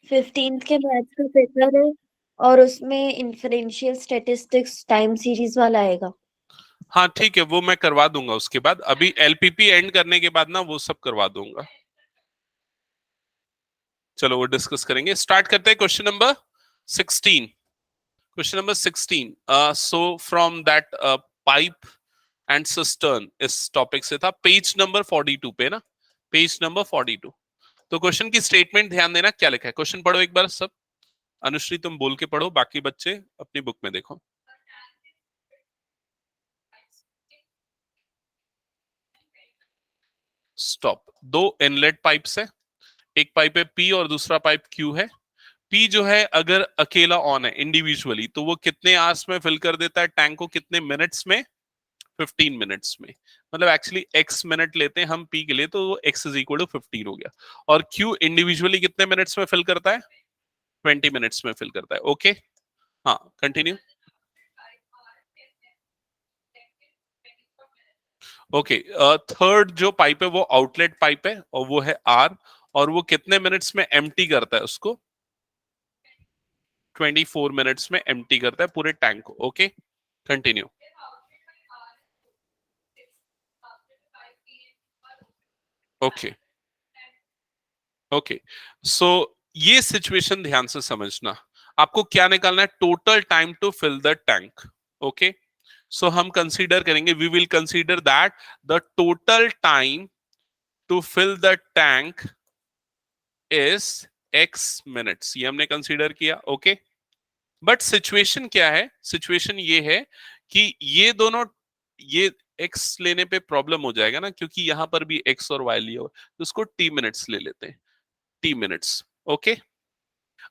15th के maths का paper है और उसमें इन्फरेंशियल स्टैटिस्टिक्स टाइम सीरीज वाला आएगा। हाँ ठीक है, वो मैं करवा दूंगा उसके बाद, अभी एलपीपी एंड करने के बाद ना वो सब करवा दूंगा। चलो वो डिस्कस करेंगे। स्टार्ट करते हैं question number 16। Question number 16, so from that pipe and cistern, इस टॉपिक से था, पेज नंबर 42 पे ना, पेज नंबर 42। तो क्वेश्चन की स्टेटमेंट ध्यान देना क्या लिखा है। क्वेश्चन पढ़ो एक बार सब। अनुश्री तुम बोल के पढ़ो, बाकी बच्चे अपनी बुक में देखो। स्टॉप। दो इनलेट पाइप्स है, एक पाइप है पी और दूसरा पाइप क्यू है। पी जो है अगर अकेला ऑन है इंडिविजुअली, तो वो कितने आवर्स में फिल कर देता है टैंक को, कितने मिनट्स में, 15 मिनट्स में। मतलब एक्चुअली एक्स मिनट लेते हैं हम पी के लिए, तो एक्स इज इक्वल टू 15 हो गया। और क्यू इंडिविजुअली कितने मिनट्स में फिल करता है, 20 मिनट्स में फिल करता है। ओके, हाँ कंटिन्यू। ओके, थर्ड जो पाइप है वो आउटलेट पाइप है और वो है आर, और वो कितने मिनट्स में एम्प्टी करता है उसको, 24 मिनट्स में एम्प्टी करता है पूरे टैंक को। Okay, continue. Okay okay, so ये सिचुएशन ध्यान से समझना। आपको क्या निकालना है, total time to fill the tank. Okay, so हम कंसीडर करेंगे, we will consider that the total time to fill the tank is x minutes, ये हमने कंसीडर किया। ओके, बट सिचुएशन क्या है, सिचुएशन ये है कि ये दोनों, ये एक्स लेने पे प्रॉब्लम हो जाएगा ना, क्योंकि यहां पर भी एक्स और वाई लिया हुआ, तो उसको टी मिनट्स ले लेते हैं, टी मिनट्स। ओके,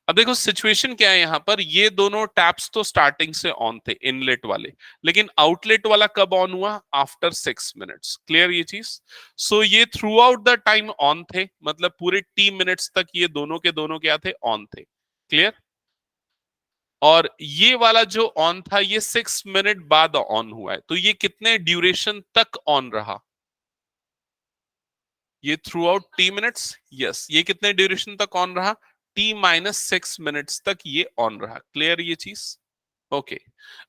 अब देखो सिचुएशन क्या है यहां पर, ये दोनों टैप्स तो स्टार्टिंग से ऑन थे इनलेट वाले, लेकिन आउटलेट वाला कब ऑन हुआ, आफ्टर 6 मिनट्स। क्लियर ये चीज। सो ये through out the time on थे, मतलब पूरे टी मिनट्स तक ये दोनों के दोनों क्या थे, ऑन थे। क्लियर। और ये वाला जो ऑन था ये 6 मिनट बाद ऑन हुआ है, तो ये कितने ड्यूरेशन तक ऑन रहा, ये through out T minutes. Yes, ये कितने ड्यूरेशन तक ऑन रहा, T-6 मिनट्स तक ये ऑन रहा। क्लियर ये चीज। ओके,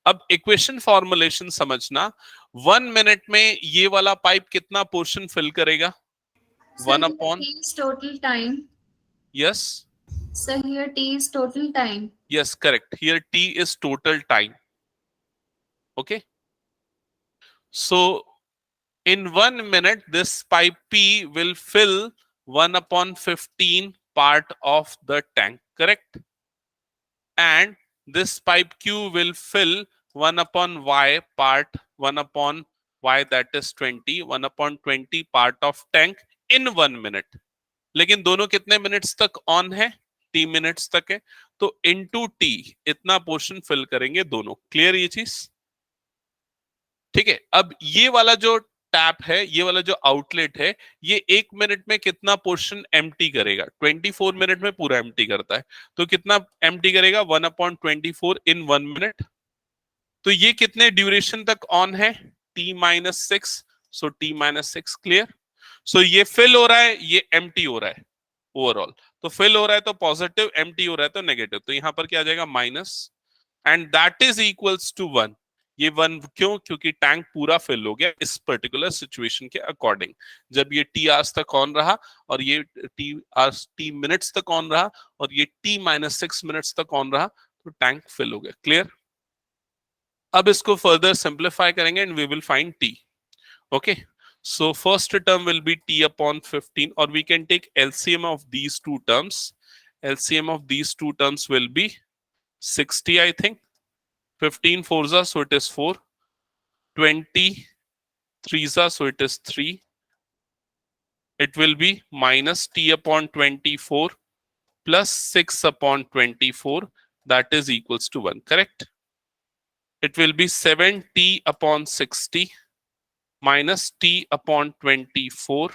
अब इक्वेशन फॉर्मुलेशन समझना। 1 मिनट में ये वाला पाइप कितना पोर्शन फिल करेगा, Sir, one here upon, T is total time. Yes Sir, here T is total time. Yes correct, here T is total time. Okay, so in 1 minute this pipe P will fill 1 upon 15 part of the tank, correct? And this pipe Q will fill 1 upon Y part, 1 upon Y, that is 20, 1 upon 20 part of tank in 1 minute. लेकिन दोनों कितने minutes तक on है, T minutes तक है, तो into T इतना portion fill करेंगे दोनों। क्लियर ये चीज। ठीक है, अब ये वाला जो टैप है, ये वाला जो आउटलेट है, ये 1 मिनट में कितना पोर्शन एम्प्टी करेगा, 24 मिनट में पूरा एम्प्टी करता है, तो कितना एम्प्टी करेगा, 1/24 इन 1 मिनट। तो ये कितने ड्यूरेशन तक ऑन है, T-6, सो T-6। क्लियर। सो ये फिल हो रहा है, ये एम्प्टी हो रहा है ओवरऑल, तो फिल हो रहा है तो पॉजिटिव, एम्प्टी हो रहा है तो नेगेटिव, तो यहां पर क्या आ जाएगा, minus, and that is equals to 1। ये 1 क्यों, क्योंकि टैंक पूरा फिल हो गया इस पर्टिकुलर सिचुएशन के अकॉर्डिंग। जब ये टी आवर्स तक ऑन रहा और ये टी मिनट्स तक ऑन रहा और ये T-6 मिनट्स तक ऑन रहा, तो टैंक फिल हो गया। क्लियर। अब इसको फर्दर सिंप्लीफाई करेंगे and we will find T. Okay, so first term will be T upon 15, or we can take LCM of these two terms. LCM of these two terms will be 60, I think. 15 fours are, so it is 4. 20 threes are, so it is 3. It will be minus T upon 24 plus 6 upon 24, that is equals to 1, correct? It will be 7T upon 60 minus T upon 24,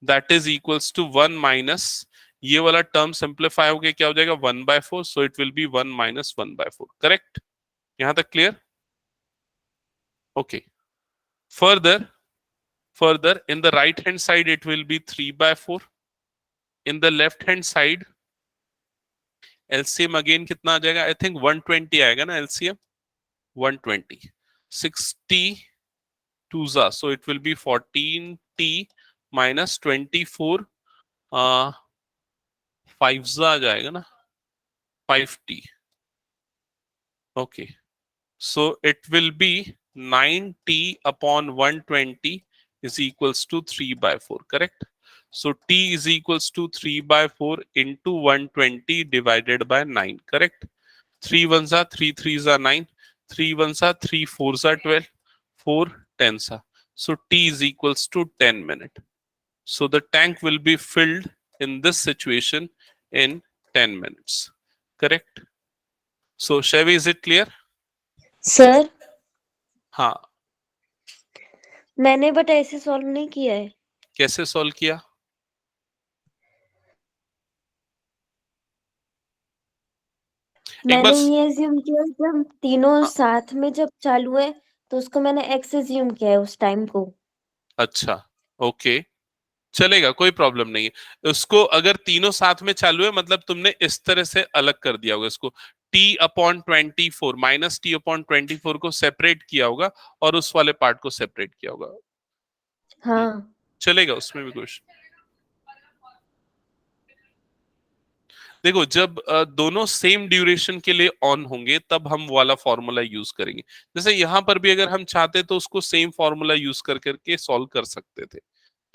that is equals to 1 minus, ये वाला term simplify होके क्या हो जाएगा, 1/4, so it will be 1 minus 1/4, correct? यहां तक clear. okay, further in the right hand side it will be 3/4, in the left hand side LCM again कितना आ जाएगा? आई थिंक 120 आएगा ना एलसीएम, 120, 60 2 जा, so it will be 14t minus 24, 5 जा आ जाएगा ना, 5t. Okay, so it will be 9t upon 120 is equals to 3 by 4, correct? So t is equals to 3 by 4 into 120 divided by 9, correct? 3 ones are 3 threes are 9, 3 ones are 3 fours are 12, 4 tens are. So t is equals to 10 minutes. So the tank will be filled in this situation in 10 minutes, correct? So Chevy, is it clear? Sir हाँ, मैंने but ऐसे solve नहीं किया है। कैसे solve किया? एक मैंने बार ये अज्यूम किया जब तीनों हाँ, साथ में जब चालू है तो उसको मैंने एक्स अज्यूम किया है उस टाइम को। अच्छा, ओके, चलेगा, कोई प्रॉब्लम नहीं है। उसको अगर तीनों साथ में चालू है मतलब तुमने इस तरह से अलग कर दिया होगा इसको, t upon 24 minus t upon 24 को सेपरेट किया होगा और उस वाले पार्ट को सेपरेट किया होगा। हाँ चलेगा, उसमें भी कुछ। देखो, जब दोनों सेम ड्यूरेशन के लिए ऑन होंगे तब हम वाला फॉर्मूला यूज करेंगे। जैसे यहां पर भी अगर हम चाहते तो उसको सेम फॉर्मूला यूज कर करके सॉल्व कर सकते थे,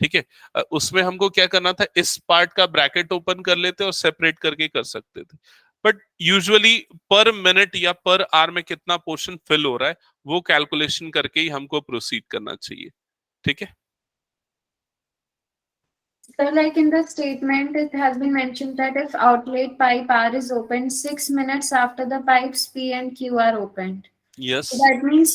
ठीक है। उसमें हमको क्या करना था, इस पार्ट का ब्रैकेट ओपन कर लेते और सेपरेट करके कर सकते थे। बट यूजुअली पर मिनट या पर आवर में कितना पोर्शन फिल हो रहा है वो कैलकुलेशन करके ही हमको प्रोसीड करना चाहिए, ठीक है। So like in the statement, it has been mentioned that if outlet pipe R is opened 6 minutes after the pipes P and Q are opened. Yes, So that means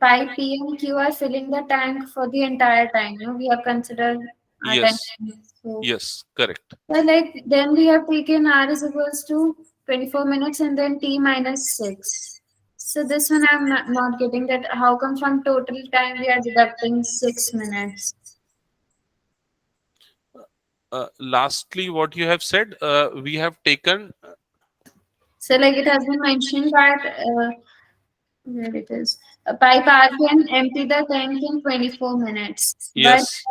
pipe P and Q are filling the tank for the entire time. You know, we have considered our yes, time. So, yes, correct. like then we have taken R is equals to 24 minutes and then T minus 6. So this one I'm not getting that. How come from total time we are deducting 6 minutes? Lastly, what you have said, we have taken, So like it has been mentioned that where it is a pipe R can empty the tank in 24 minutes, but yes,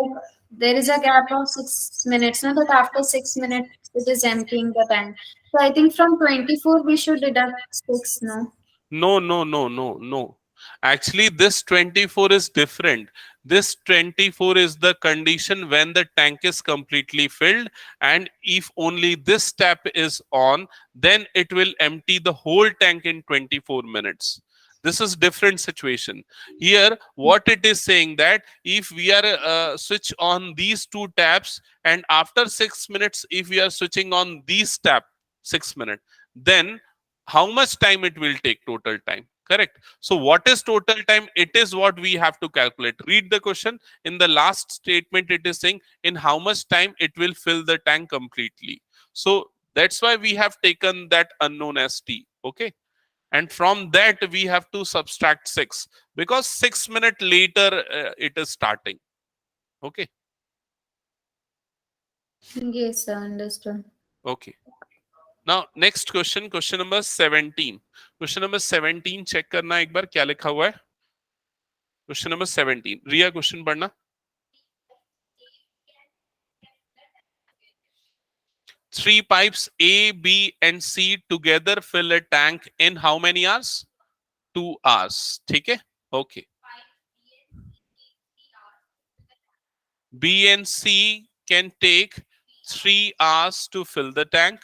there is a gap of 6 minutes. Now that after 6 minutes it is emptying the tank. So I think from 24 we should deduct 6. No. no, no, no, no, no. Actually, this 24 is different. This 24 is the condition when the tank is completely filled, and if only this tap is on, then it will empty the whole tank in 24 minutes. This is different situation. Here, what it is saying that if we are switch on these two taps, and after 6 minutes, if we are switching on these tap 6 minutes, then how much time it will take, total time, correct? So what is total time? It is what we have to calculate. Read the question. In the last statement it is saying in how much time it will fill the tank completely. So that's why we have taken that unknown as t, okay, and from that we have to subtract 6 because 6 minutes later it is starting, okay. Yes, sir, understood. Okay, now next question, question number 17. Question number 17 check करना एक बार क्या लिखा हुआ है। Question number 17, रिया question पढ़ना। 3 pipes A, B and C together fill a tank in how many hours? 2 hours, ठीक है, okay. B and C can take 3 hours to fill the tank.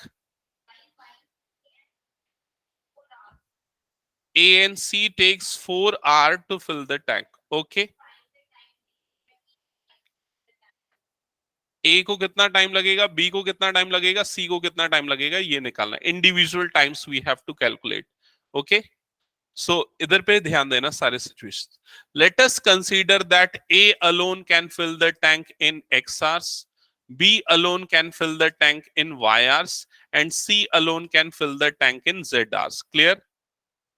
A and C takes 4 hours to fill the tank, okay. ए को कितना time लगेगा, B को कितना time लगेगा, सी को कितना टाइम लगेगा, ये निकालना है। Individual times we have to calculate, okay. So इधर पे ध्यान देना सारे situation. Let us consider that A alone can fill the tank in x hours, B alone can fill the tank in y hours and C alone can fill the tank in z hours, clear?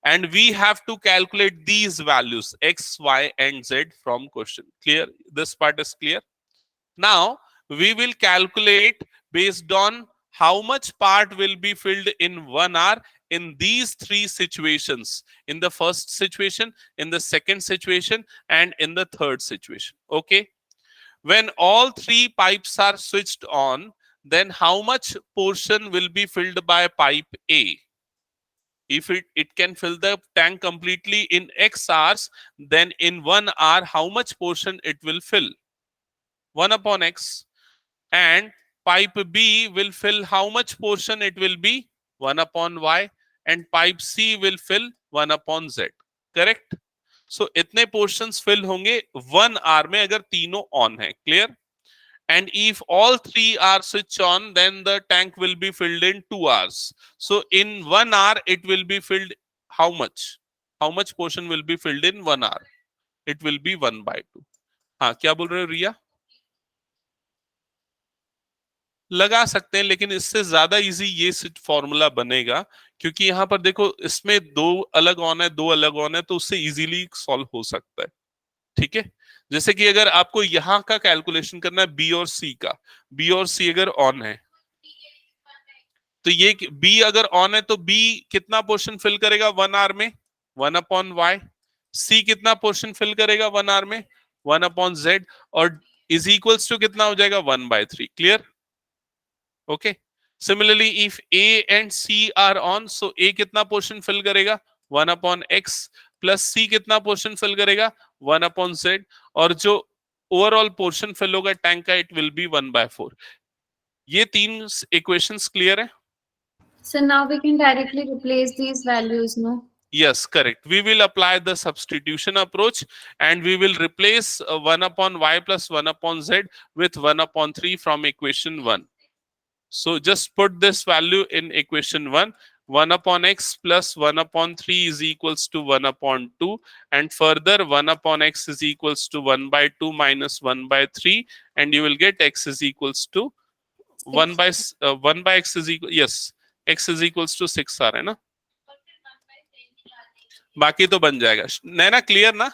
And we have to calculate these values x, y and z from question, clear? This part is clear. Now we will calculate based on how much part will be filled in 1 hour in these three situations, in the first situation, in the second situation, and in the third situation. Okay, when all three pipes are switched on, then how much portion will be filled by pipe A? If it can fill the tank completely in X hours, then in 1 hour, how much portion it will fill? 1 upon X. And pipe B will fill how much portion it will be? 1 upon Y. And pipe C will fill 1 upon Z. Correct? So इतने portions fill होंगे 1 hour में अगर तीनों on है. Clear? And if all three are switched on, then the tank will be filled in 2 hours. So in 1 hour, it will be filled how much? How much portion will be filled in 1 hour? It will be 1/2. हाँ, क्या बोल रहे हो रिया? लगा सकते हैं, लेकिन इससे ज्यादा इजी ये फॉर्मूला बनेगा, क्योंकि यहाँ पर देखो इसमें दो अलग ऑन है, दो अलग ऑन है, तो उससे इजीली सॉल्व हो सकता है. ठीक है, जैसे कि अगर आपको यहाँ का कैलकुलेशन करना है बी और सी का, बी और सी अगर ऑन है, तो ये बी अगर ऑन है तो बी कितना पोर्शन फिल करेगा 1 आवर में? 1 अपॉन वाई. सी कितना पोर्शन फिल करेगा 1 आवर में? 1 अपॉन जेड. और इज इक्वल्स टू कितना हो जाएगा? 1/3. Clear? Okay. Similarly if A and C are on, so A कितना पोर्शन फिल करेगा? 1 अपॉन एक्स. प्लस सी कितना पोर्शन फिल करेगा? 1 अपॉन जेड. और जो ओवरऑल पोर्शन फिल होगा टैंक का, इट विल बी 1/4. ये तीन इक्वेशंस क्लियर है? So now we can directly replace these values, no? Yes, correct. We will apply the substitution approach and we will replace 1 upon y plus 1 upon z with 1 upon 3 from equation 1. So just put this value in equation 1. 1 upon x plus 1 upon 3 is equals to 1 upon 2, and further 1 upon x is equals to 1/2 minus 1/3, and you will get x is equals to 1 by x is equal, yes, x is equals to 6 आ रहा है ना. बाकी तो बन जाएगा. नैना clear ना?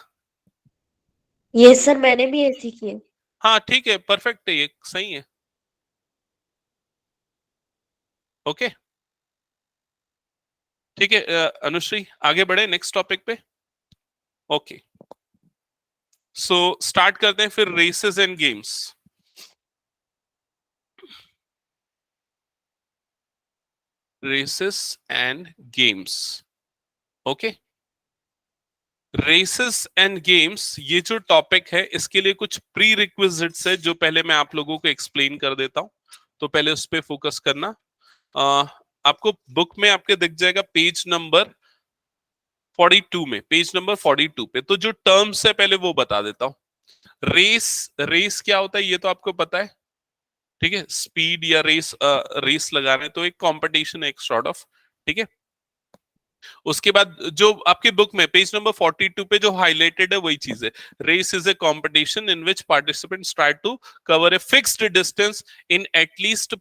ये sir मैंने भी ऐसे किए. हाँ ठीक है, परफेक्ट है, ये सही है. ओके ठीक है. अनुश्री आगे बढ़े नेक्स्ट टॉपिक पे. ओके, सो स्टार्ट करते हैं फिर races and games. Races and games. Okay, races and games ये जो टॉपिक है, इसके लिए कुछ प्री रिक्विजिट्स है जो पहले मैं आप लोगों को एक्सप्लेन कर देता हूं. तो पहले उस पर फोकस करना. आपको बुक में आपके दिख जाएगा पेज नंबर 42 में, पेज नंबर 42 पे. तो जो टर्म्स है पहले वो बता देता हूं. रेस क्या होता है ये तो आपको पता है. ठीक है, स्पीड या रेस लगाना है तो एक कंपटीशन है, एक सॉर्ट ऑफ. ठीक है, उसके बाद जो आपके बुक में पेज नंबर 42 पे जो हाईलाइटेड है वही चीज है. Race is a competition in which participants try to cover a fixed distance in at least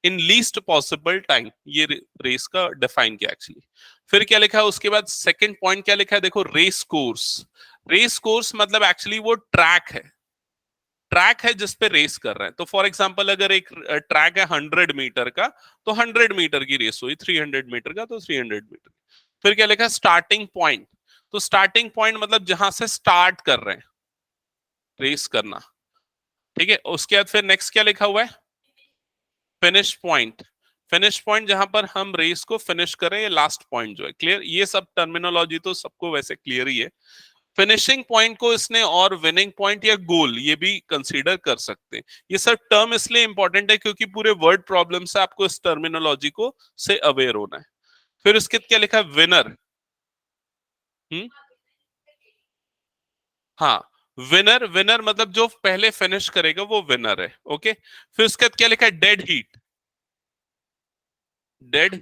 in least possible time. ये रेस का डिफाइन किया एक्चुअली. फिर क्या लिखा है उसके बाद सेकंड पॉइंट क्या लिखा है देखो, रेस कोर्स. रेस कोर्स मतलब एक्चुअली वो ट्रैक है, ट्रैक है जिस पे रेस कर रहे हैं. तो फॉर एग्जांपल अगर एक ट्रैक है 100 मीटर का, तो 100 मीटर की रेस हुई. 300 मीटर का तो 300 मीटर. फिर क्या लिखा है स्टार्टिंग पॉइंट. तो स्टार्टिंग पॉइंट मतलब जहां से स्टार्ट कर रहे हैं रेस करना. ठीक है, उसके बाद फिर नेक्स्ट क्या लिखा हुआ है, फिनिश पॉइंट. फिनिश पॉइंट जहां पर हम रेस को फिनिश करें, ये लास्ट पॉइंट जो है. क्लियर? ये सब टर्मिनोलॉजी तो सबको वैसे क्लियर ही है. फिनिशिंग पॉइंट को इसने और विनिंग पॉइंट या गोल ये भी कंसीडर कर सकते हैं. ये सब टर्म इसलिए इंपॉर्टेंट है क्योंकि पूरे वर्ड प्रॉब्लम से आपको इस टर्मिनोलॉजी को से अवेयर होना है. फिर उसके क्या लिखा है, विनर. हाँ, विनर. विनर मतलब जो पहले फिनिश करेगा वो विनर है. ओके, फिर उसके बाद क्या लिखा है, dead heat. Dead,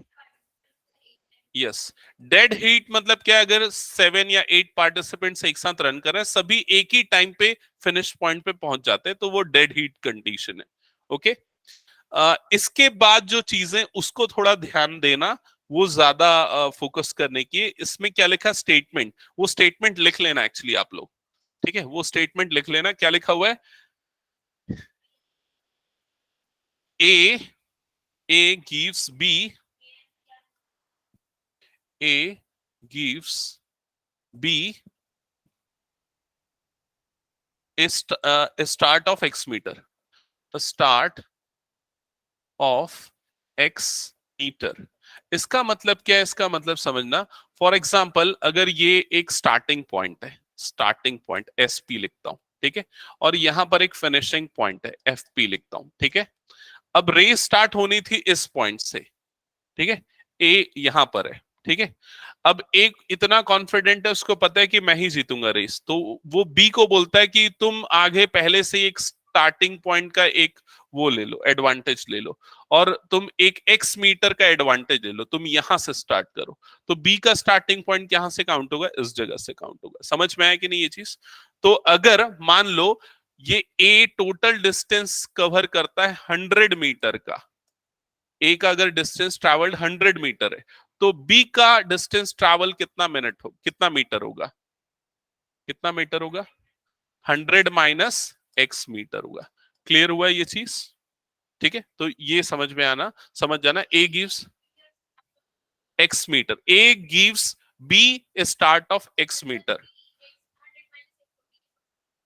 yes, dead heat मतलब क्या, अगर 7 या 8 पार्टिसिपेंट्स एक साथ रन कर रहे हैं, सभी एक ही टाइम पे फिनिश पॉइंट पे पहुंच जाते हैं, तो वो डेड हीट कंडीशन है. ओके, इसके बाद जो चीजें उसको थोड़ा ध्यान देना, वो ज्यादा फोकस करने की. इसमें क्या लिखा, स्टेटमेंट. वो स्टेटमेंट लिख लेना एक्चुअली आप लोग. ठीक है, वो स्टेटमेंट लिख लेना. क्या लिखा हुआ है, ए A gives B, A gives B a start of X meter, a start of X metre. इसका मतलब क्या है? इसका मतलब समझना, फॉर एग्जाम्पल अगर ये एक स्टार्टिंग पॉइंट है, स्टार्टिंग पॉइंट एस पी लिखता हूं, ठीक है, और यहां पर एक फिनिशिंग पॉइंट है एफ पी लिखता हूं, ठीक है। अब रेस स्टार्ट होनी थी इस पॉइंट से, ठीक है, ए यहां पर है, ठीक है। अब एक इतना कॉन्फिडेंट है, उसको पता है कि मैं ही जीतूंगा रेस, तो वो बी को बोलता है कि तुम आगे पहले से एक स्टार्टिंग पॉइंट का एक वो ले लो, एडवांटेज ले लो, और तुम एक एक्स मीटर का एडवांटेज ले लो, तुम यहां से स्टार्ट करो। तो बी का स्टार्टिंग पॉइंट यहां से काउंट होगा, इस जगह से काउंट होगा। समझ में आया कि नहीं ये चीज? तो अगर मान लो ये ए टोटल डिस्टेंस कवर करता है 100 मीटर का, ए का अगर डिस्टेंस ट्रैवल्ड 100 मीटर है, तो बी का डिस्टेंस ट्रैवल कितना मीटर होगा? कितना मीटर होगा? 100 माइनस एक्स मीटर होगा। क्लियर हुआ ये चीज? ठीक है, तो ये समझ जाना, A gives X metre, A gives B start of X metre.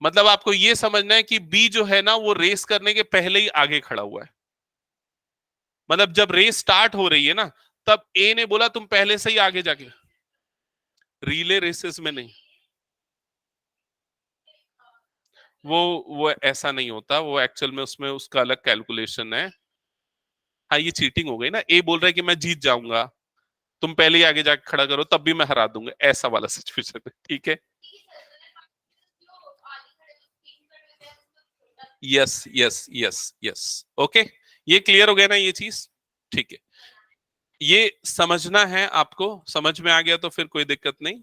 मतलब आपको ये समझना है कि बी जो है ना, वो रेस करने के पहले ही आगे खड़ा हुआ है। मतलब जब रेस स्टार्ट हो रही है ना, तब ए ने बोला तुम पहले से ही आगे जाके, रिले रेसेस में नहीं, वो ऐसा नहीं होता, वो एक्चुअल में उसमें उसका अलग कैलकुलेशन है। हाँ, ये चीटिंग हो गई ना, ए बोल रहा है कि मैं जीत जाऊंगा, तुम पहले ही आगे जाके खड़ा करो तब भी मैं हरा दूंगा, ऐसा वाला सिचुएशन है, ठीक है। Yes yes yes yes, okay, ये क्लियर हो गया ना ये चीज? ठीक है, ये समझना है आपको, समझ में आ गया तो फिर कोई दिक्कत नहीं,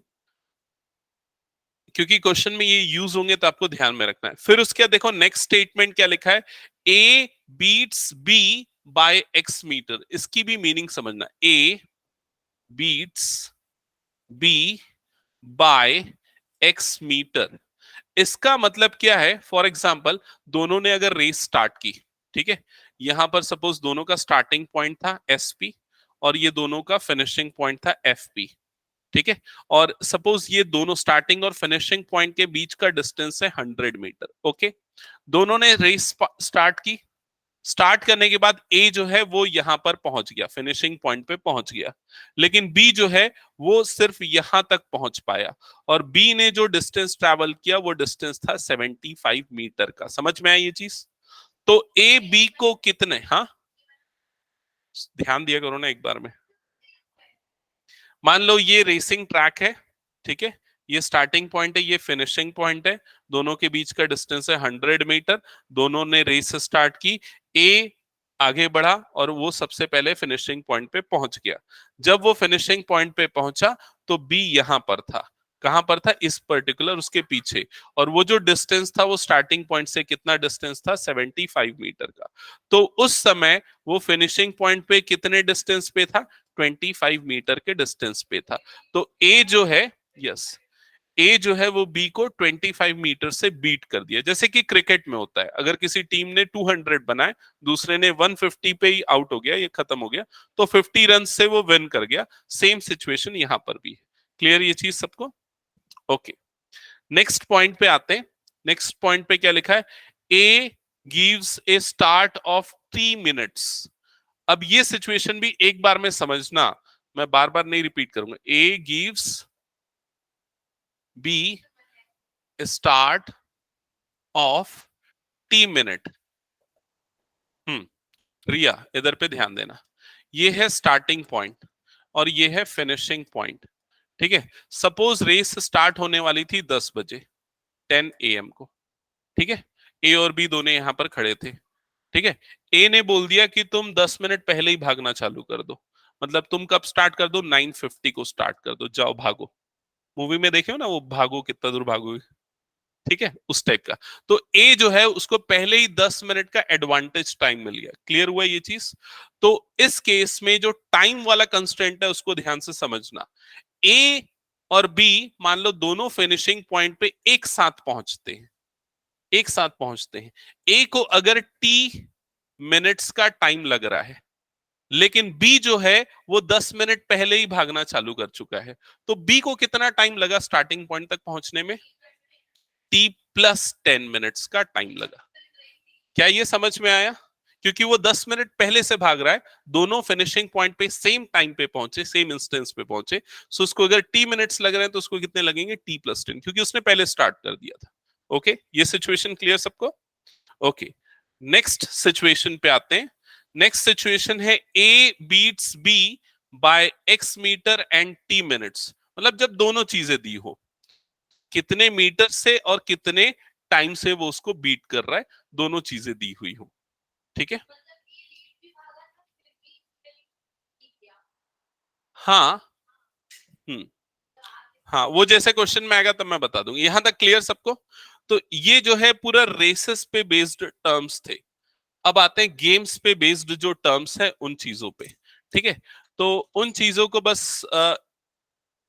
क्योंकि क्वेश्चन में ये यूज होंगे तो आपको ध्यान में रखना है। फिर उसके बाद देखो नेक्स्ट स्टेटमेंट क्या लिखा है, A beats B by X metre. इसकी भी मीनिंग समझना, A beats B by X metre. इसका मतलब क्या है? फॉर एग्जाम्पल दोनों ने अगर रेस स्टार्ट की, ठीक है, यहां पर सपोज दोनों का स्टार्टिंग पॉइंट था एस पी और ये दोनों का फिनिशिंग पॉइंट था एफ पी, ठीक है, और सपोज ये दोनों स्टार्टिंग और फिनिशिंग पॉइंट के बीच का डिस्टेंस है 100 मीटर, ओके। दोनों ने रेस स्टार्ट की, स्टार्ट करने के बाद ए जो है वो यहां पर पहुंच गया, फिनिशिंग पॉइंट पे पहुंच गया, लेकिन बी जो है वो सिर्फ यहां तक पहुंच पाया, और बी ने जो डिस्टेंस ट्रैवल किया वो डिस्टेंस था 75 मीटर का। समझ में आया ये चीज? तो ए बी को कितने, हाँ ध्यान दिया करो ना एक बार में। मान लो ये रेसिंग ट्रैक है, ठीक है, ये स्टार्टिंग पॉइंट है, ये फिनिशिंग पॉइंट है, दोनों के बीच का डिस्टेंस है 100 मीटर, दोनों ने रेस स्टार्ट की, ए आगे बढ़ा और वो सबसे पहले फिनिशिंग पॉइंट पे पहुंच गया। जब वो फिनिशिंग पॉइंट पे पहुंचा तो बी यहां पर था, कहां पर था? इस पर्टिकुलर उसके पीछे, और वो जो डिस्टेंस था वो स्टार्टिंग पॉइंट से कितना डिस्टेंस था? 75 मीटर का। तो उस समय वो फिनिशिंग पॉइंट पे कितने डिस्टेंस पे था? 25 मीटर के डिस्टेंस पे था। तो ए जो है, यस, ए जो है वो बी को 25 मीटर से बीट कर दिया। जैसे कि क्रिकेट में होता है, अगर किसी टीम ने 200 बनाए, दूसरे ने 150 पे ही आउट हो गया, ये खत्म हो गया, तो 50 रन से वो विन कर गया। सेम सिचुएशन यहां पर भी है। क्लियर ये चीज सबको? ओके, नेक्स्ट पॉइंट पे आते हैं। नेक्स्ट पॉइंट पे क्या लिखा है? A gives A start of 3 minutes. अब ये सिचुएशन भी एक बार में समझना, मैं बार बार नहीं रिपीट करूंगा। A gives B start of T minute. Riya इधर पे ध्यान देना, ये है स्टार्टिंग पॉइंट और ये है फिनिशिंग पॉइंट, ठीक है। सपोज रेस स्टार्ट होने वाली थी 10 बजे 10 AM को, ठीक है, ए और बी दोनों यहां पर खड़े थे, ठीक है। ए ने बोल दिया कि तुम 10 मिनट पहले ही भागना चालू कर दो, मतलब तुम कब स्टार्ट कर दो? 9:50 को स्टार्ट कर दो, जाओ भागो। मूवी में देखे हो ना वो, भागो कितना दूर भागोगे, ठीक है, उस टाइप का। तो ए जो है उसको पहले ही 10 मिनट का एडवांटेज टाइम मिल गया। क्लियर हुआ ये चीज? तो इस केस में जो टाइम वाला कंस्ट्रेंट है उसको ध्यान से समझना। ए और बी मान लो दोनों फिनिशिंग पॉइंट पे एक साथ पहुंचते हैं, एक साथ पहुंचते हैं। ए को अगर टी मिनट्स का टाइम लग रहा है, लेकिन बी जो है वो 10 मिनट पहले ही भागना चालू कर चुका है, तो बी को कितना टाइम लगा स्टार्टिंग पॉइंट तक पहुंचने में? टी प्लस 10 मिनट्स का टाइम लगा। क्या ये समझ में आया? क्योंकि वो 10 मिनट पहले से भाग रहा है, दोनों फिनिशिंग पॉइंट पे सेम टाइम पे पहुंचे, सेम इंस्टेंस पे पहुंचे, सो उसको अगर टी मिनट्स लग रहे हैं तो उसको कितने लगेंगे? टी प्लस 10, क्योंकि उसने पहले स्टार्ट कर दिया था। ओके, ये सिचुएशन क्लियर सबको? ओके, नेक्स्ट सिचुएशन पे आते हैं। नेक्स्ट सिचुएशन है A beats B by X metre and T minutes. मतलब जब दोनों चीजें दी हो, कितने मीटर से और कितने टाइम से वो उसको बीट कर रहा है, दोनों चीजें दी हुई हो। ठीक है, हाँ, हाँ, वो जैसे क्वेश्चन में आएगा तब मैं बता दूंगा। यहां तक क्लियर सबको? तो ये जो है पूरा रेसेस पे बेस्ड टर्म्स थे। अब आते हैं गेम्स पे बेस्ड जो टर्म्स है उन चीजों पे। ठीक है, तो उन चीजों को बस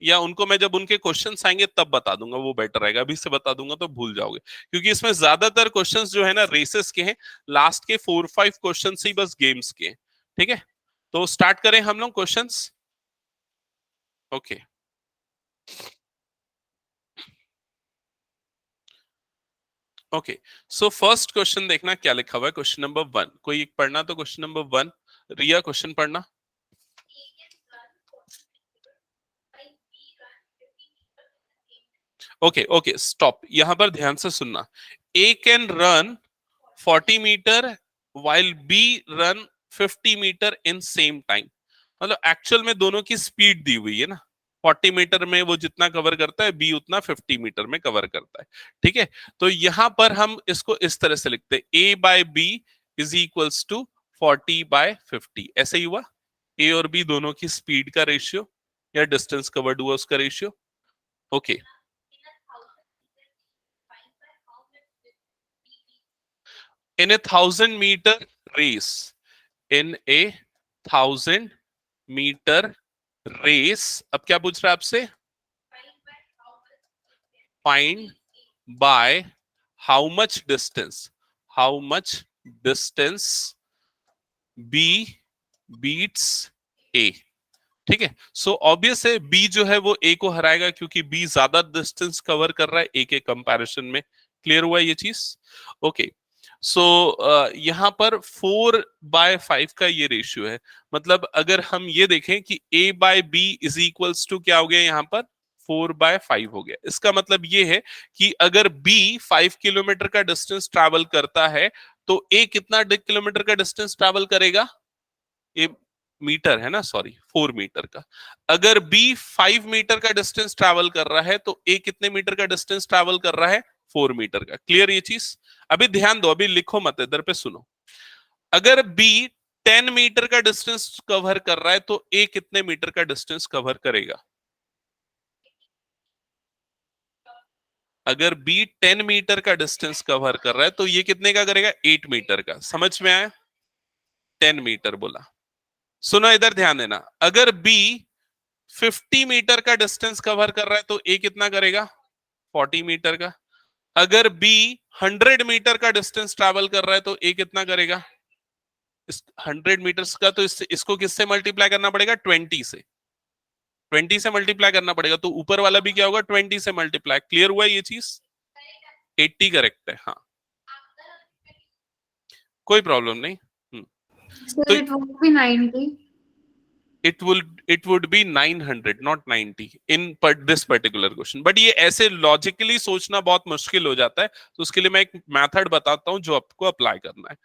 या उनको मैं जब उनके क्वेश्चंस आएंगे तब बता दूंगा, वो बेटर रहेगा। अभी से बता दूंगा तो भूल जाओगे, क्योंकि इसमें ज्यादातर क्वेश्चंस जो है ना रेसेस के हैं। लास्ट के 4-5 क्वेश्चन ही बस गेम्स के हैं। ठीक है, तो स्टार्ट करें हम लोग questions. Okay, okay, so first question देखना क्या लिखा हुआ है। क्वेश्चन नंबर 1 कोई एक पढ़ना, तो क्वेश्चन नंबर 1 रिया क्वेश्चन पढ़ना। ओके, ओके, स्टॉप, यहां पर ध्यान से सुनना। A can run 40 meter while B run 50 meter in same time. मतलब एक्चुअल में दोनों की स्पीड दी हुई है ना, 40 मीटर में वो जितना कवर करता है, बी उतना 50 मीटर में कवर करता है। ठीक है, तो यहां पर हम इसको इस तरह से लिखते हैं, A by B is equals to 40/50। ऐसे ही हुआ, ए और बी दोनों की स्पीड का रेशियो या डिस्टेंस कवर्ड हुआ उसका ratio. Okay, in a 1,000 meter race, in a 1,000 meter race, अब क्या पूछ रहा है आपसे? Find by how much distance, how much distance B beats A. ठीक है, सो ऑब्वियस है बी जो है वो ए को हराएगा, क्योंकि बी ज्यादा डिस्टेंस कवर कर रहा है ए के कंपैरिजन में। क्लियर हुआ ये चीज? ओके, सो यहां पर 4/5 का ये रेशियो है। मतलब अगर हम ये देखें कि a by B is equals to क्या हो गया यहाँ पर? 4/5 हो गया। इसका मतलब ये है कि अगर b 5 किलोमीटर का डिस्टेंस ट्रैवल करता है, तो a कितना किलोमीटर का डिस्टेंस ट्रैवल करेगा? ए मीटर है ना, सॉरी 4 मीटर का। अगर बी 5 मीटर का डिस्टेंस ट्रैवल कर रहा है, तो ए कितने मीटर का डिस्टेंस ट्रैवल कर रहा है? 4 मीटर का। क्लियर ये चीज? अभी ध्यान दो, अभी लिखो मत, इधर पे सुनो। अगर बी 10 मीटर का डिस्टेंस कवर कर रहा है, तो ए कितने मीटर का डिस्टेंस कवर करेगा? अगर बी 10 मीटर का डिस्टेंस कवर कर रहा है, तो ये कितने का करेगा? 8 मीटर का। समझ में आया? 10 मीटर बोला। सुनो, इधर ध्यान देना। अगर बी 50 मीटर का डिस्टेंस कवर कर रहा है, तो ए कितना करेगा? 40 मीटर का। अगर बी 100 मीटर का डिस्टेंस ट्रैवल कर रहा है, तो ए कितना करेगा? इस 100 मीटर्स का, तो इसको किससे मल्टीप्लाई करना पड़ेगा? 20 से। 20 से मल्टीप्लाई करना पड़ेगा, तो ऊपर वाला भी क्या होगा? 20 से मल्टीप्लाई। क्लियर हुआ ये चीज? 80 करेक्ट है, हाँ, कोई प्रॉब्लम नहीं। So तो it won't be 90. it would be 900 not 90 in this particular question। But ये ऐसे लॉजिकली सोचना बहुत मुश्किल हो जाता है, तो उसके लिए मैं एक मेथड बताता हूँ जो आपको अप्लाई करना है।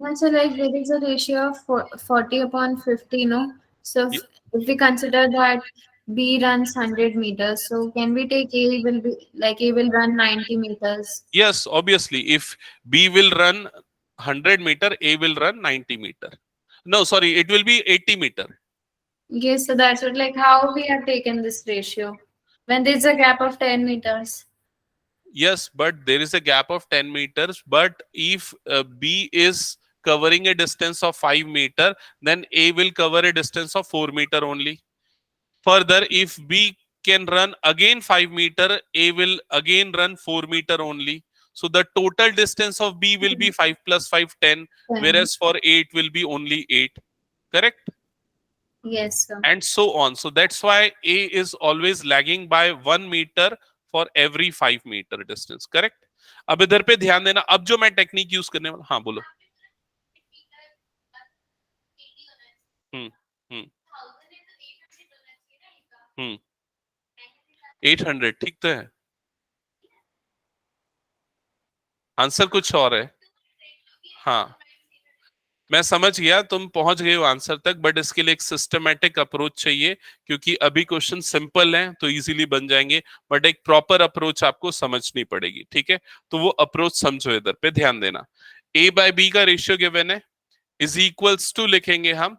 And so like there is a ratio of 40/50, no? So if we consider that B runs 100 meters, so can we take A will be like A will run 90 meters? Yes, obviously, if B will run 100 meter, A will run 90 meter. No, sorry, it will be 80 meter. Yes, so that's what like how we have taken this ratio when there's a gap of 10 meters. Yes, but there is a gap of 10 meters. But if B is covering a distance of 5 meter, then A will cover a distance of 4 meter only. Further, if B can run again 5 meter, A will again run 4 meter only. So the total distance of B will be 5 plus 5, 10, 10. whereas for A it will be only 8. Correct? Yes, sir. and so on. So that's why A is always lagging by 1 meter for every 5 meter distance. Correct? अब इधर पे ध्यान देना. अब जो मैं technique use करने वाला, हाँ बोलो. हम्म हम्म 800 ठीक तो है. आंसर कुछ और है. हाँ, मैं समझ गया, तुम पहुंच गए हो आंसर तक, बट इसके लिए एक सिस्टमेटिक अप्रोच चाहिए, क्योंकि अभी क्वेश्चन सिंपल हैं तो इजीली बन जाएंगे, बट एक प्रॉपर अप्रोच आपको समझनी पड़ेगी. ठीक है, तो वो अप्रोच समझो. इधर पे ध्यान देना. A बाय बी का रेशियो गिवन है, इज इक्वल्स टू लिखेंगे हम.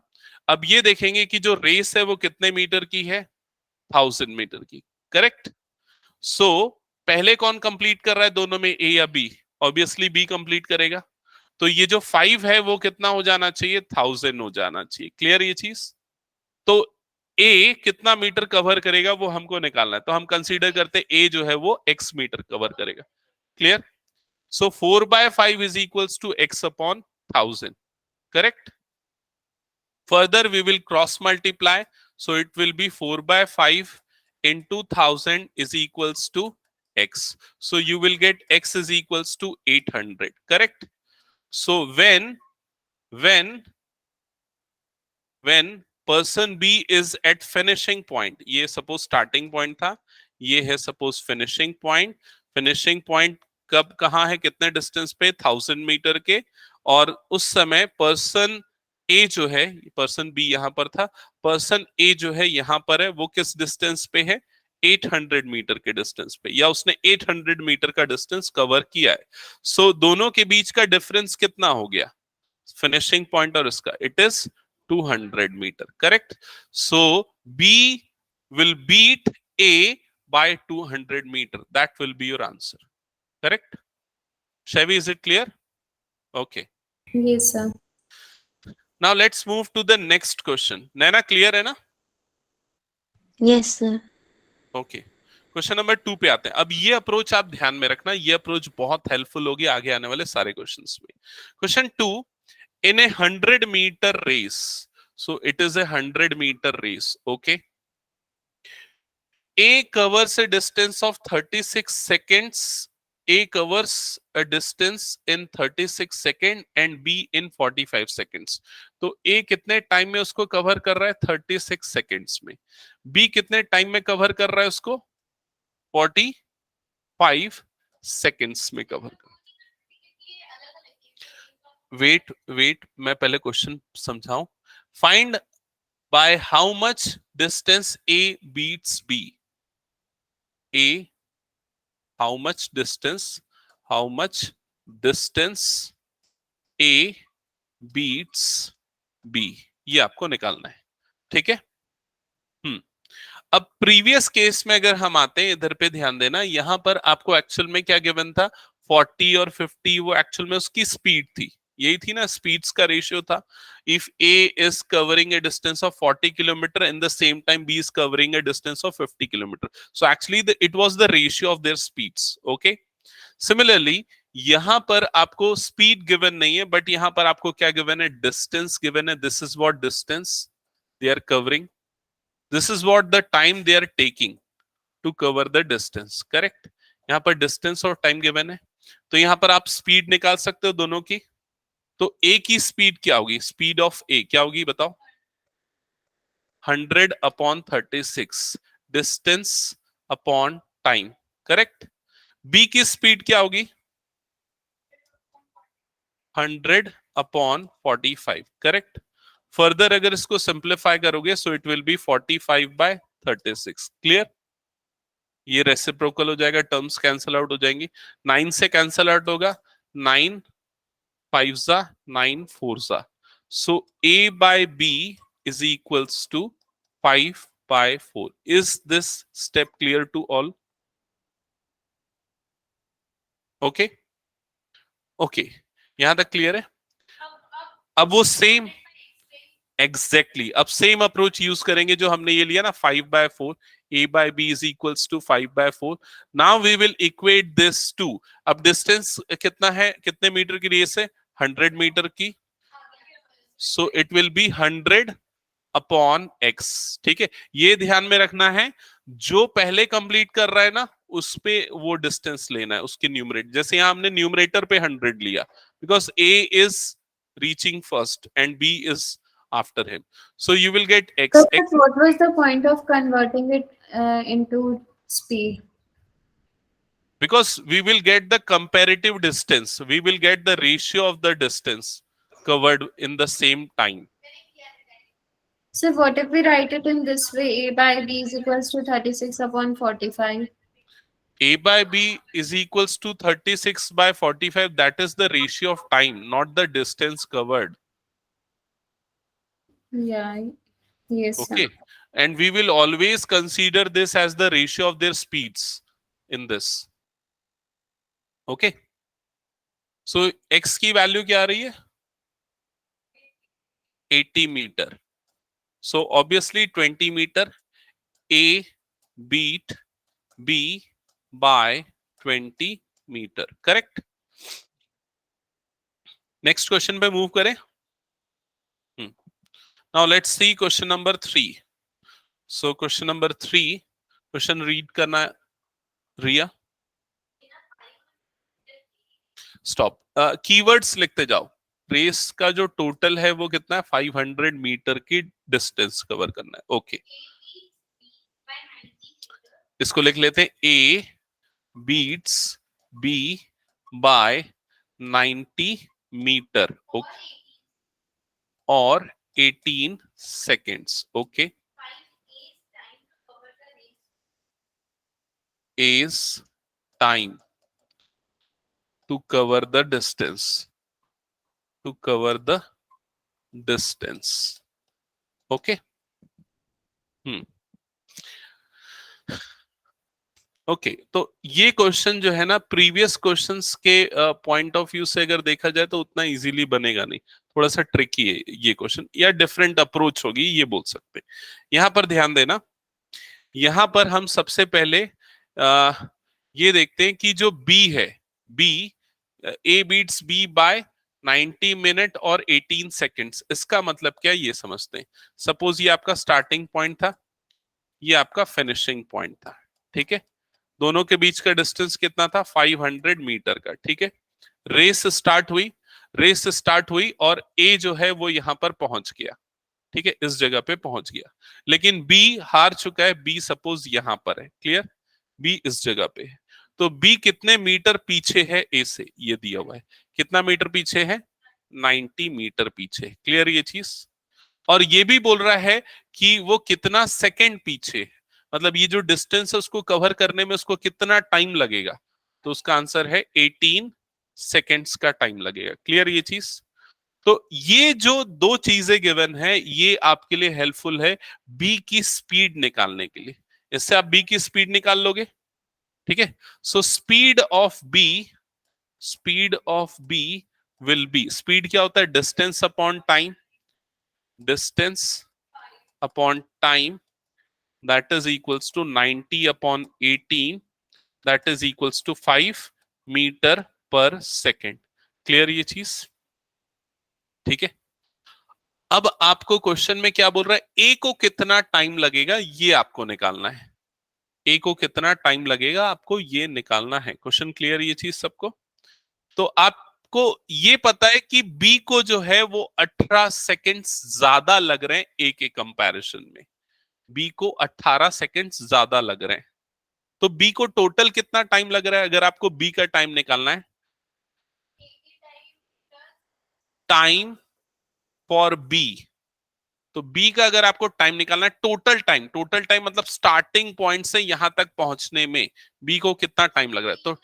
अब ये देखेंगे कि जो रेस है वो कितने मीटर की है, 1000 मीटर की. करेक्ट. सो पहले कौन कंप्लीट कर रहा है दोनों में, ए या बी? ऑब्वियसली बी कंप्लीट करेगा. तो ये जो 5 है वो कितना हो जाना चाहिए, 1000 हो जाना चाहिए. क्लियर ये चीज? तो ए कितना मीटर कवर करेगा वो हमको निकालना है. तो हम कंसीडर करते हैं ए जो है वो x मीटर कवर करेगा. Clear? So 4/5 is equals to x upon 1000. Correct. Further we will cross multiply, so it will be 4/5 into 1000 is equals to x. So you will get x is equals to 800. Correct? So when person B is at finishing point, ये suppose starting point था, ये है suppose finishing point. Finishing point कब कहाँ है, कितने distance पे, 1000 metre के. और उस समय पर्सन ए जो है, पर्सन बी यहां पर था, पर्सन ए जो है यहां पर है, वो किस डिस्टेंस पे है, 800 मीटर के डिस्टेंस पे, या उसने 800 मीटर का डिस्टेंस कवर किया है. सो दोनों के बीच का डिफरेंस कितना हो गया, फिनिशिंग पॉइंट और इसका, it is 200 metre. Correct. So B will beat A by 200 meter. That will be your answer. Correct? Shavi, is it clear? Okay. Yes, sir. Now let's move to the next question. Naina, clear है ना? Yes, sir. Okay. Question number 2 पे आते हैं. अब ये approach आप ध्यान में रखना, ये अप्रोच बहुत हेल्पफुल होगी आगे आने वाले सारे क्वेश्चंस में. Question 2, in a 100 meter race, so it is a 100 meter race. Okay. A covers a distance of 36 seconds. A covers a distance in 36 seconds and B in 45 seconds. तो A कितने time में उसको cover कर रहा है, 36 seconds में. B कितने time में कवर कर रहा है उसको, 45 सेकेंड्स में कवर कर. वेट मैं पहले क्वेश्चन समझाऊं. Find by how much distance A beats B. A, how much distance A beats B, ये आपको निकालना है. ठीक है. अब प्रीवियस केस में अगर हम आते हैं, इधर पे ध्यान देना, यहां पर आपको एक्चुअल में क्या गिवन था, 40 और 50, वो एक्चुअल में उसकी स्पीड थी. यही थी ना, स्पीड्स का रेशियो था. If A is covering a distance of 40 kilometer in the same time B is covering a distance of 50 kilometer, so actually it was the ratio of their speeds. Okay. Similarly यहां पर आपको speed given नहीं है, but यहां पर आपको क्या given है, डिस्टेंस गिवन है. This is what distance they are covering, this is what the time they are taking to cover the distance. Correct. यहां पर डिस्टेंस और टाइम गिवन है, तो यहां पर आप स्पीड निकाल सकते हो दोनों की. तो A की स्पीड क्या होगी, स्पीड ऑफ A क्या होगी बताओ, 100 upon 36, distance upon time. Correct. B की स्पीड क्या होगी, 100 अपॉन 45. करेक्ट. फर्दर अगर इसको सिंप्लीफाई करोगे, सो इट विल बी 45/36. क्लियर. ये रेसिप्रोकल हो जाएगा, टर्म्स कैंसल आउट हो जाएंगी, 9 से कैंसल आउट होगा, 9 5 जा 9 4 जा. So A by B is equals to 5/4. Is this step clear to all? Okay. Okay. यहां तक क्लियर है. अब वो सेम एग्जैक्टली अब सेम अप्रोच यूज करेंगे जो हमने ये लिया ना, 5/4. A by B is equals to 5/4. Now we will equate this to, अब डिस्टेंस कितना है, कितने मीटर की रेस है, 100 मीटर की. So it will be 100 upon x, ठीक है। ये ध्यान में रखना है, जो पहले कंप्लीट कर रहा है ना उस पे वो डिस्टेंस लेना है, उसके न्यूमरेटर। जैसे यहां हमने न्यूमरेटर पे 100 लिया, because a is reaching first and b is after him, so you will get x. But what was the point of converting it into speed? Because we will get the comparative distance, we will get the ratio of the distance covered in the same time. So what if we write it in this way? A by B is equals to 36 upon 45. A by B is equals to 36 by 45. That is the ratio of time, not the distance covered. Yeah. Yes, sir. Okay. And we will always consider this as the ratio of their speeds in this. Okay. So x की value क्या आ रही है? 80 metre. So obviously 20 meter. A beat B by 20 meter. Correct? Next question पे move करें. Now let's see question number 3. So question number 3, question read करना है, रिया. Stop. Keywords लिखते जाओ. रेस का जो टोटल है वो कितना है? 500 मीटर की डिस्टेंस कवर करना है. ओके, इसको लिख लेते हैं. A beats B by 90 metre. Okay, और 18 seconds. Okay, is time to cover the distance, to cover the distance. Okay. Okay, तो ये क्वेश्चन जो है ना प्रीवियस क्वेश्चंस के पॉइंट ऑफ व्यू से अगर देखा जाए तो उतना इजीली बनेगा नहीं, थोड़ा सा ट्रिकी है ये क्वेश्चन, या डिफरेंट अप्रोच होगी ये बोल सकते हैं. यहां पर ध्यान देना, यहां पर हम सबसे पहले ये देखते हैं कि जो B है, B A beats B by 90 minute और 18 सेकेंड्स. इसका मतलब क्या है ये समझते हैं. सपोज ये आपका स्टार्टिंग पॉइंट था, ये आपका फिनिशिंग पॉइंट था. ठीक है, दोनों के बीच का डिस्टेंस कितना था? 500 मीटर का. ठीक है, रेस स्टार्ट हुई और ए जो है वो यहां पर पहुंच गया. ठीक है, इस जगह पे पहुंच गया, लेकिन बी हार चुका है. बी सपोज यहां पर है. क्लियर? बी इस जगह पे है, तो बी कितने मीटर पीछे है ए से? ये दिया हुआ है. कितना मीटर पीछे है? 90 मीटर पीछे. क्लियर ये चीज? और ये भी बोल रहा है कि वो कितना सेकंड पीछे है, मतलब ये जो डिस्टेंस है उसको कवर करने में उसको कितना टाइम लगेगा. तो उसका आंसर है 18 सेकेंड्स का टाइम लगेगा. क्लियर ये चीज? तो ये जो दो चीजें गिवन है ये आपके लिए हेल्पफुल है बी की स्पीड निकालने के लिए. इससे आप बी की स्पीड निकाल लोगे. ठीक है, so speed of B will be, speed क्या होता है? Distance upon time, distance upon time, that is equals to 90 upon 18, that is equals to 5 meter per second. Clear ये चीज? ठीक है, अब आपको क्वेश्चन में क्या बोल रहा है? ए को कितना टाइम लगेगा ये आपको निकालना है. ए को कितना टाइम लगेगा आपको ये निकालना है. क्वेश्चन क्लियर ये चीज सबको? तो आपको ये पता है कि बी को जो है वो 18 सेकेंड्स ज्यादा लग रहे हैं ए के कंपैरिजन में. बी को 18 सेकेंड्स ज्यादा लग रहे हैं, तो बी को टोटल कितना टाइम लग रहा है अगर आपको बी का टाइम निकालना है? टाइम फॉर बी, तो बी का अगर आपको टाइम निकालना है, टोटल टाइम मतलब स्टार्टिंग पॉइंट से यहां तक पहुंचने में बी को कितना टाइम लग रहा है. तो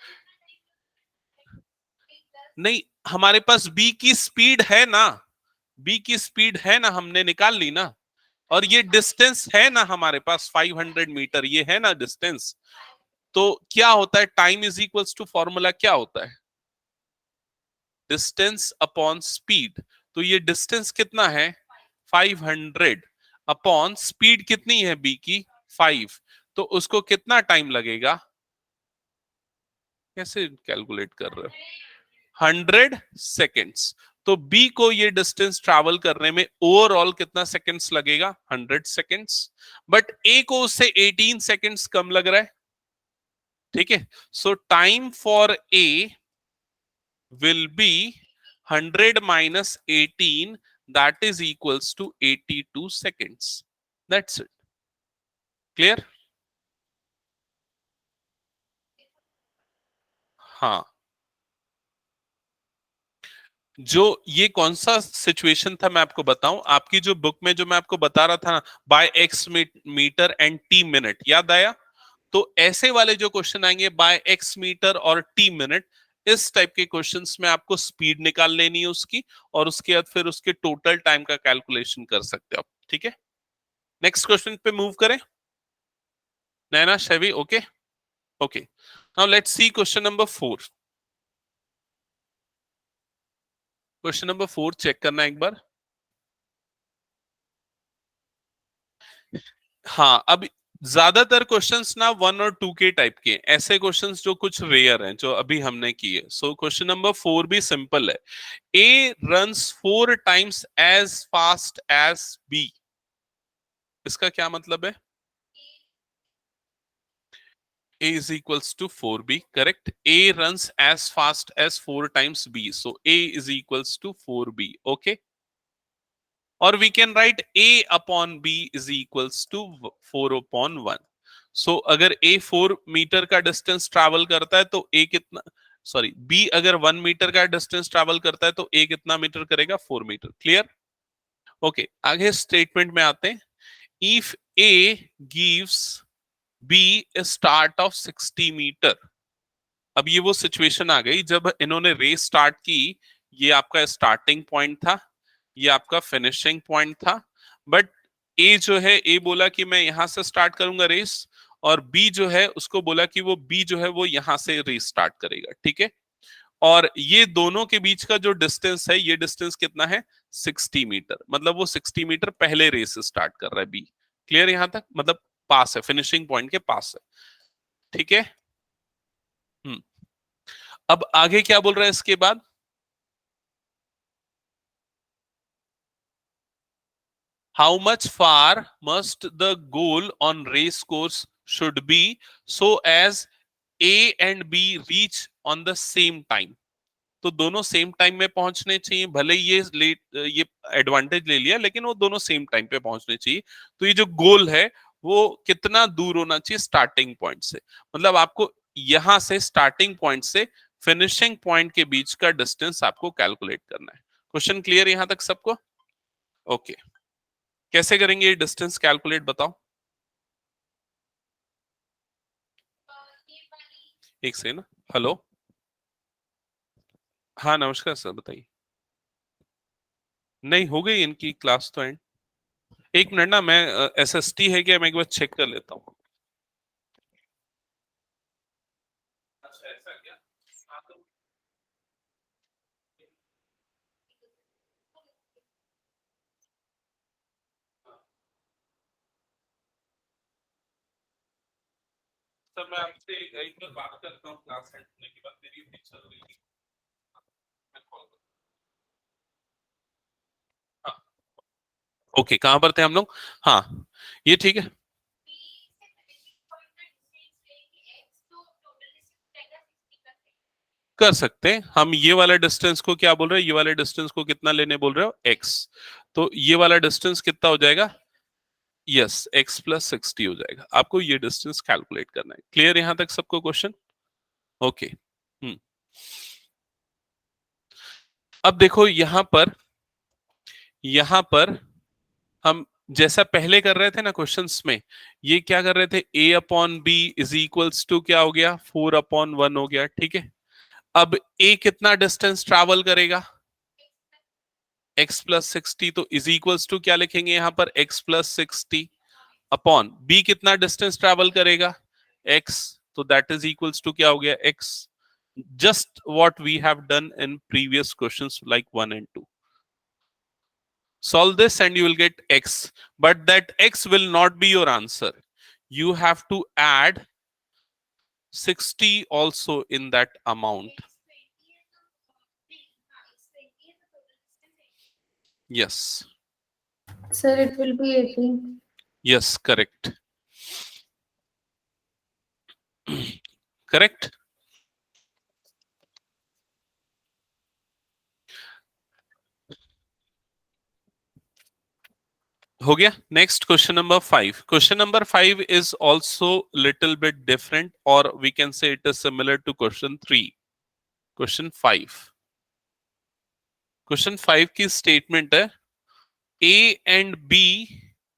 नहीं, हमारे पास बी की स्पीड है ना, बी की स्पीड है ना, हमने निकाल ली ना, और ये डिस्टेंस है ना हमारे पास 500 मीटर, ये है ना डिस्टेंस. तो क्या होता है? Time is equals to, formula क्या होता है? Distance upon speed. तो ये डिस्टेंस कितना है? 500 अपॉन स्पीड कितनी है बी की? 5. तो उसको कितना टाइम लगेगा? कैसे कैलकुलेट कर रहे हो? 100 सेकेंड्स. तो बी को ये डिस्टेंस ट्रैवल करने में ओवरऑल कितना सेकंड्स लगेगा? 100 सेकंड्स। बट ए को उससे 18 सेकंड्स कम लग रहा है, ठीक है। सो time for A will be 100 minus 18, that is equals to 82 seconds. That's it. Clear? हाँ, जो ये कौन सा सिचुएशन था मैं आपको बताऊं, आपकी जो बुक में जो मैं आपको बता रहा था ना, by X metre and T minute, याद आया? तो ऐसे वाले जो क्वेश्चन आएंगे बाय एक्स मीटर और टी मिनट, इस टाइप के क्वेश्चंस में आपको स्पीड निकाल लेनी है उसकी, और उसके बाद फिर उसके टोटल टाइम का कैलकुलेशन कर सकते हो आप, ठीक है। नेक्स्ट क्वेश्चन पे मूव करें। Naina, Shaivi, okay okay. Now let's see question number 4। Question number 4 check करना एक बार। हाँ, अब ज्यादातर क्वेश्चंस ना 1 और 2 के टाइप के, ऐसे क्वेश्चंस जो कुछ रेयर हैं जो अभी हमने किए। सो क्वेश्चन नंबर 4 भी सिंपल है। A runs 4 times as fast as B. इसका क्या मतलब है? A is equals to 4B, correct? A runs as fast as 4 times B. So A is equals to 4B, okay? Or we can write A upon B is equals to 4 upon 1. So अगर A 4 metre का distance travel करता है तो A कितना, sorry B अगर 1 metre का distance travel करता है तो A कितना मीटर करेगा? 4 मीटर। क्लियर? ओके, आगे स्टेटमेंट में आते हैं। If A gives B a start of 60 metre. अब ये वो सिचुएशन आ गई जब इन्होंने रेस स्टार्ट की, ये आपका स्टार्टिंग पॉइंट था, ये आपका फिनिशिंग पॉइंट था। बट ए जो है, ए बोला कि मैं यहां से स्टार्ट करूंगा रेस, और बी जो है उसको बोला कि वो बी जो है वो यहां से रेस स्टार्ट करेगा, ठीक है। और ये दोनों के बीच का जो डिस्टेंस है, ये डिस्टेंस कितना है? 60 मीटर। मतलब वो 60 मीटर पहले रेस स्टार्ट कर रहा है बी। क्लियर यहां तक? मतलब पास है, फिनिशिंग पॉइंट के पास है, ठीक है। अब आगे क्या बोल रहा है इसके बाद? How much far must the goal on race course should be so as A and B reach on the same time. तो दोनों सेम टाइम में पहुंचने चाहिए, भले ये एडवांटेज ले लिया, लेकिन वो दोनों सेम टाइम पे पहुंचने चाहिए। तो ये जो गोल है वो कितना दूर होना चाहिए स्टार्टिंग पॉइंट से? मतलब आपको यहां से स्टार्टिंग पॉइंट से फिनिशिंग पॉइंट के बीच का डिस्टेंस आपको कैलकुलेट करना है। क्वेश्चन क्लियर यहां तक सबको? ओके, कैसे करेंगे ये डिस्टेंस कैलकुलेट, बताओ। एक से ना, हेलो, हाँ नमस्कार सर, बताइए। नहीं, हो गई इनकी क्लास तो एंड। एक मिनट ना, मैं एसएसटी है क्या, मैं एक बार चेक कर लेता हूँ। अच्छा ऐसा क्या? हाँ, तो सर मैं आपसे एक बार बात करता हूँ, क्लास एंड होने के बाद मेरी मीटिंग चल रही है। मैं कॉल करता हूँ। हाँ, ओके, कहाँ पर थे हम लोग? हाँ, ये ठीक है, कर सकते हैं हम। ये वाला डिस्टेंस को क्या बोल रहे हैं? ये वाले डिस्टेंस को कितना लेने बोल रहे हो? एक्स। तो ये वाला डिस्टेंस कितना हो जाएगा? यस, एक्स प्लस 60 हो जाएगा। आपको ये डिस्टेंस कैलकुलेट करना है। क्लियर यहां तक सबको क्वेश्चन? ओके। अब देखो यहां पर हम जैसा पहले कर रहे थे ना क्वेश्चंस में, ये क्या कर रहे थे? A upon B is equals to क्या हो गया? 4 अपॉन 1 हो गया, ठीक है। अब ए कितना डिस्टेंस ट्रैवल करेगा? एक्स प्लस 60, तो इज इक्वल्स टू क्या लिखेंगे यहां पर? एक्स प्लस 60 अपॉन बी कितना डिस्टेंस ट्रैवल करेगा? एक्स, तो दैट इज इक्वल्स टू क्या हो गया? X. Just what we have done in previous questions like 1 and 2. Solve this and you will get x, but that x will not be your answer. You have to add 60 also in that amount. Yes. Sir, it will be 80. Yes, correct. Correct. हो गया. Next, question number 5. Question number 5 is also little bit different, or we can say it is similar to question 3. Question 5. Question 5 की statement है, A and B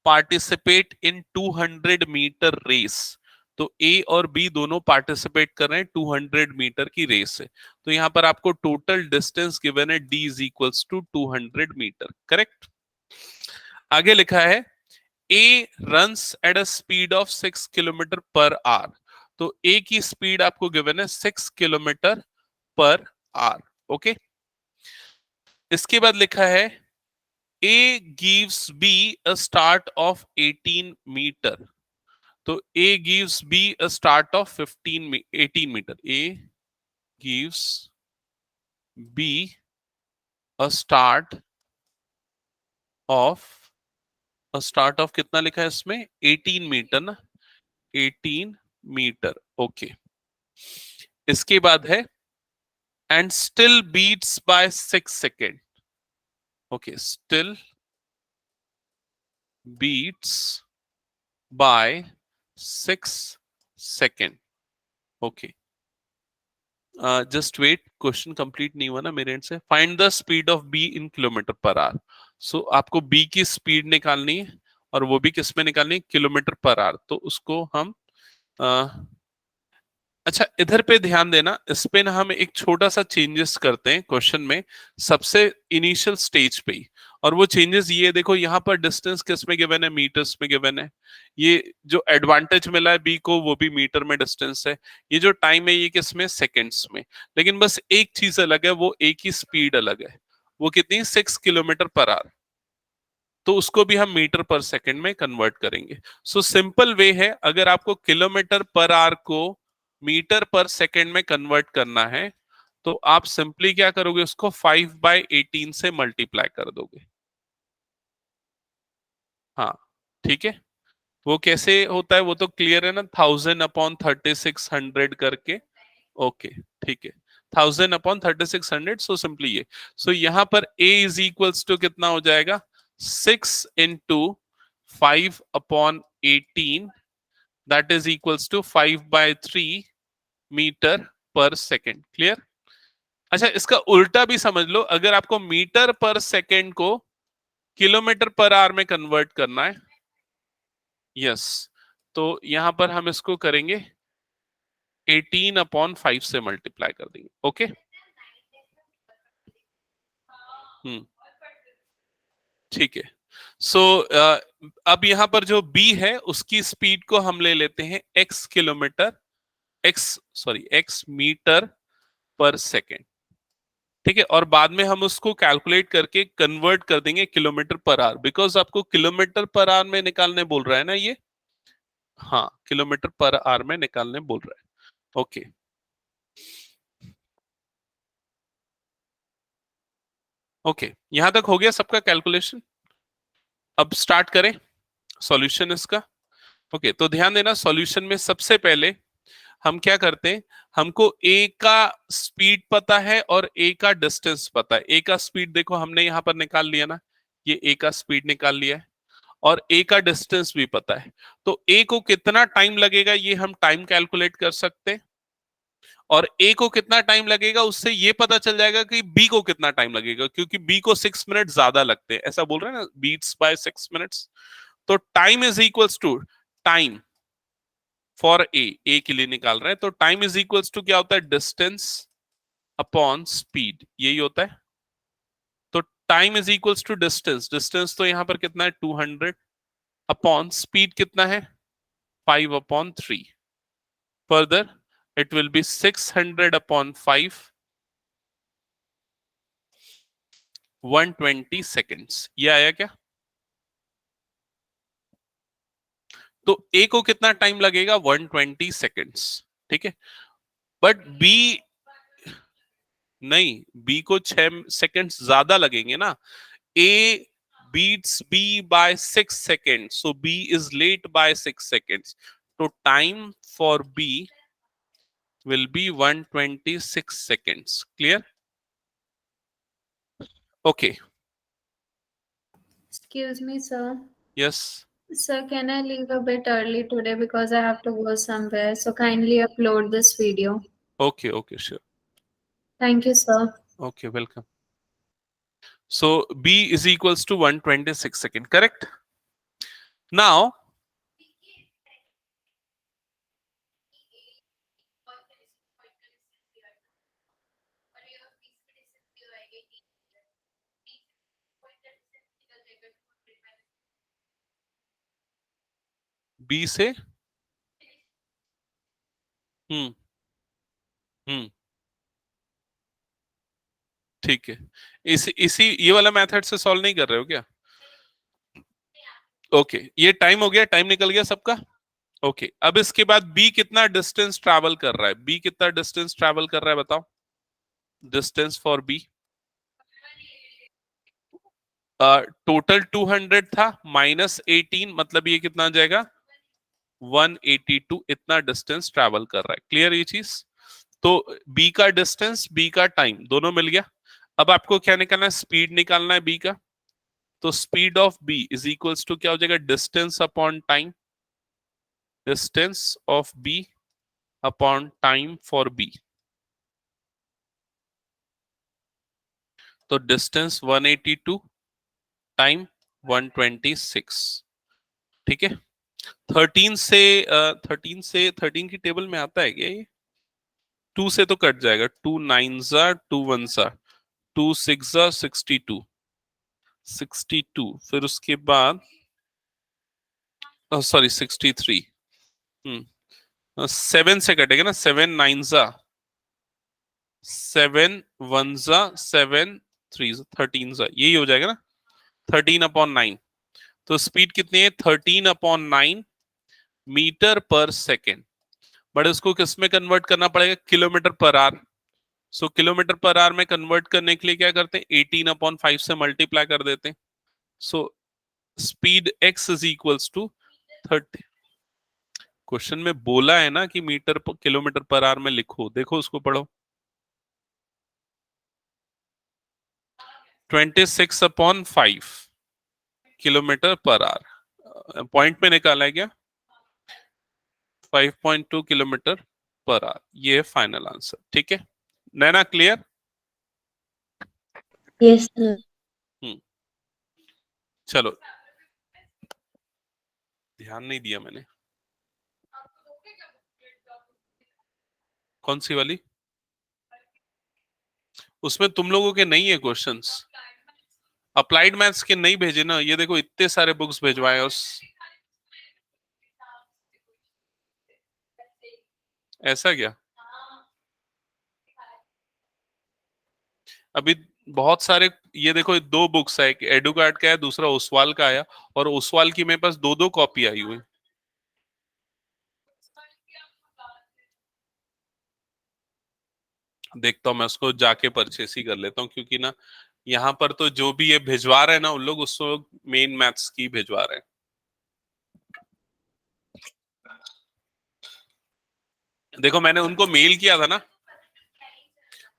participate in 200 meter race. तो A और B दोनों participate कर रहे हैं 200 metre की race है. तो यहां पर आपको टोटल डिस्टेंस गिवन है D is equals to 200 metre. Correct. आगे लिखा है A runs at a speed of 6 kilometre per our. तो A की स्पीड आपको गिवन है 6 किलोमीटर पर आवर. ओके. इसके बाद लिखा है A gives B a start of 18 meter. तो A gives B a start of 18 meter. A gives B a start of कितना लिखा है इसमें 18 मीटर ना. 18 मीटर. ओके. इसके बाद है and still beats by 6 seconds. Okay, still beats by 6 seconds. Okay. Just wait, question complete नहीं हुआ ना मेरे एंड से. Find the speed of B in kilometer per hour. So आपको बी की स्पीड निकालनी है और वो भी किस में निकालनी है, किलोमीटर पर आवर. तो उसको हम अच्छा इधर पे ध्यान देना, इस पे ना हम एक छोटा सा चेंजेस करते हैं क्वेश्चन में सबसे इनिशियल स्टेज पे ही. और वो चेंजेस ये देखो, यहाँ पर डिस्टेंस किस में गिवन है, मीटर्स में गिवन है. ये जो एडवांटेज मिला है बी को वो भी मीटर में डिस्टेंस है. ये जो टाइम है ये किस में, सेकेंड्स में. लेकिन बस एक चीज अलग है, वो ए की स्पीड अलग है. वो कितनी, 6 किलोमीटर पर आवर. तो उसको भी हम मीटर पर सेकेंड में कन्वर्ट करेंगे. सो सिंपल वे है, अगर आपको किलोमीटर पर आवर को मीटर पर सेकेंड में कन्वर्ट करना है तो आप सिंपली क्या करोगे, उसको 5/18 से मल्टीप्लाई कर दोगे. हाँ ठीक है. वो कैसे होता है वो तो क्लियर है ना, 1000/3600 करके. ओके ठीक है, 1000/3600. सो सिंपली ये, सो यहां पर a इज इक्वल्स टू कितना हो जाएगा, 6 into 5/18, that is equals to 5/3 metre पर सेकेंड. क्लियर. अच्छा इसका उल्टा भी समझ लो, अगर आपको मीटर पर सेकेंड को किलोमीटर पर आवर में कन्वर्ट करना है, यस, तो यहां पर हम इसको करेंगे 18/5 से मल्टीप्लाई कर देंगे. ओके. ठीक है. सो अब यहां पर जो b है उसकी स्पीड को हम ले लेते हैं x मीटर पर सेकेंड. ठीक है. और बाद में हम उसको कैलकुलेट करके कन्वर्ट कर देंगे किलोमीटर पर आवर, बिकॉज आपको किलोमीटर पर आवर में निकालने बोल रहा है ना ये. हाँ किलोमीटर पर आवर में निकालने बोल रहा है. ओके. ओके यहां तक हो गया सबका कैलकुलेशन. अब स्टार्ट करें सॉल्यूशन इसका. ओके तो ध्यान देना, सॉल्यूशन में सबसे पहले हम क्या करते हैं, हमको ए का स्पीड पता है और ए का डिस्टेंस पता है. ए का स्पीड देखो हमने यहां पर निकाल लिया ना, ये ए का स्पीड निकाल लिया है और ए का डिस्टेंस भी पता है. तो ए को कितना टाइम लगेगा ये हम टाइम कैलकुलेट कर सकते हैं, और ए को कितना टाइम लगेगा उससे ये पता चल जाएगा कि बी को कितना टाइम लगेगा, क्योंकि बी को 6 मिनट ज्यादा लगते हैं, ऐसा बोल रहे हैं ना, बीट्स बाय 6 मिनट्स. तो time is equals to time for A के लिए निकाल रहे हैं, तो टाइम इज इक्वल्स टू क्या होता है, डिस्टेंस अपॉन स्पीड, यही होता है. तो time is equals to distance, distance तो यहां पर कितना है 200, अपॉन स्पीड कितना है 5/3. Further it will be 600/5, 120 seconds. ये आया क्या. तो ए को कितना टाइम लगेगा 120 seconds. ठीक है. बट बी नहीं, बी को 6 सेकेंड्स ज्यादा लगेंगे ना. A beats B by 6 seconds. So B is late by 6 seconds. So time for B will be 126 seconds. Clear? Okay. Excuse me, sir. Yes. Sir, can I leave a bit early today because I have to go somewhere? So kindly upload this video. Okay. Okay. Sure. Thank you, sir. Okay. Welcome. So B is equals to 126 second. Correct? Now, B से हम्म ठीक है। इसी ये वाला method से solve नहीं कर रहे हो क्या? ओके, ये टाइम हो गया, टाइम निकल गया सबका। ओके, अब इसके बाद बी कितना डिस्टेंस ट्रैवल कर रहा है? बी कितना डिस्टेंस ट्रैवल कर रहा है बताओ? डिस्टेंस फॉर बी टोटल 200 था, -18 मतलब ये कितना आ जाएगा? 182 इतना डिस्टेंस ट्रैवल कर रहा है। क्लियर ये चीज? तो बी का डिस्टेंस, बी का टाइम दोनों मिल गया। अब आपको क्या निकालना है? स्पीड निकालना है बी का। तो speed of B is equals to क्या हो जाएगा? Distance upon time, distance of B upon time for B. तो डिस्टेंस 182, टाइम 126। ठीक है। 13 से 13 की टेबल में आता है क्या ये? 2 से तो कट जाएगा। 2 9 जा 2 1 जा 2 6 जा 62, 62 फिर उसके बाद सॉरी 63। 7 से कटेगा ना। 7 9 जा 7 1 जा 7 3 13 जा, यही हो जाएगा ना। 13/9। तो स्पीड कितनी है? 13/9 मीटर पर सेकेंड। बट इसको किस में कन्वर्ट करना पड़ेगा? Kilometer per hour. So kilometer per hour में कन्वर्ट करने के लिए क्या करते हैं? 18/5 से मल्टीप्लाई कर देते हैं। So speed x is equals to 30। Question में बोला है ना कि मीटर किलोमीटर पर आवर में लिखो, देखो उसको पढ़ो। 26/5 किलोमीटर पर आवर। पॉइंट में निकाला है क्या? 5.2 किलोमीटर पर आवर। ये है फाइनल आंसर। ठीक है, नैना क्लियर? Yes sir. चलो, ध्यान नहीं दिया मैंने। कौन सी वाली? उसमें तुम लोगों के नहीं है क्वेश्चंस। अप्लाइड मैथ्स के नहीं भेजे ना। ये देखो इतने सारे बुक्स भेजवाए उस। ऐसा क्या? अभी बहुत सारे, ये देखो 2 बुक्स है, एक एडुकार्ड का है, दूसरा ओसवाल का आया। और ओसवाल की मेरे पास 2 कॉपी आई हुई। देखता हूँ मैं उसको जाके परचेस ही कर लेता हूँ, क्योंकि ना यहाँ पर तो जो भी ये भिजवा रहे हैं ना उन लोग, उसको मेन मैथ्स की भिजवा रहे हैं। देखो मैंने उनको मेल किया था ना,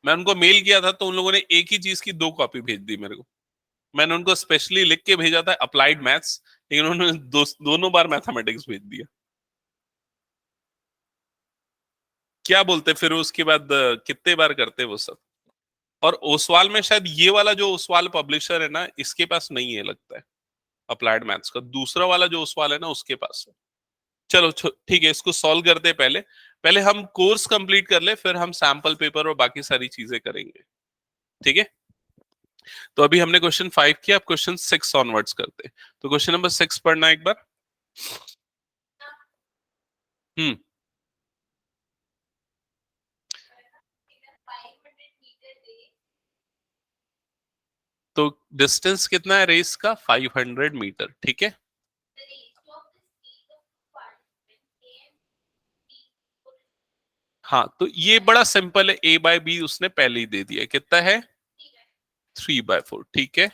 मैं उनको मेल किया था तो उन लोगों ने एक ही चीज की 2 कॉपी भेज दी मेरे को। मैंने उनको स्पेशली लिख के भेजा था अप्लाइड मैथ्स, लेकिन उन्होंने दोनों बार मैथमेटिक्स भेज दिया। क्या बोलते फिर उसके बाद कितने बार करते वो सब। और ओसवाल में शायद ये वाला जो ओसवाल पब्लिशर है ना, इसके पास नहीं है लगता है अप्लाइड मैथ्स का। दूसरा वाला जो ओसवाल है ना उसके पास है। चलो ठीक है, इसको सॉल्व करते हैं। पहले पहले हम कोर्स कंप्लीट कर ले, फिर हम सैंपल पेपर और बाकी सारी चीजें करेंगे। ठीक है, तो अभी हमने क्वेश्चन 5 किया, अब क्वेश्चन 6 ऑनवर्ड्स करते हैं। तो क्वेश्चन नंबर 6 पढ़ना एक बार। हम्म तो डिस्टेंस कितना है रेस का? 500 मीटर। ठीक है, हाँ तो ये बड़ा सिंपल है। A/B उसने पहले ही दे दिया। कितना है? 3/4। ठीक है,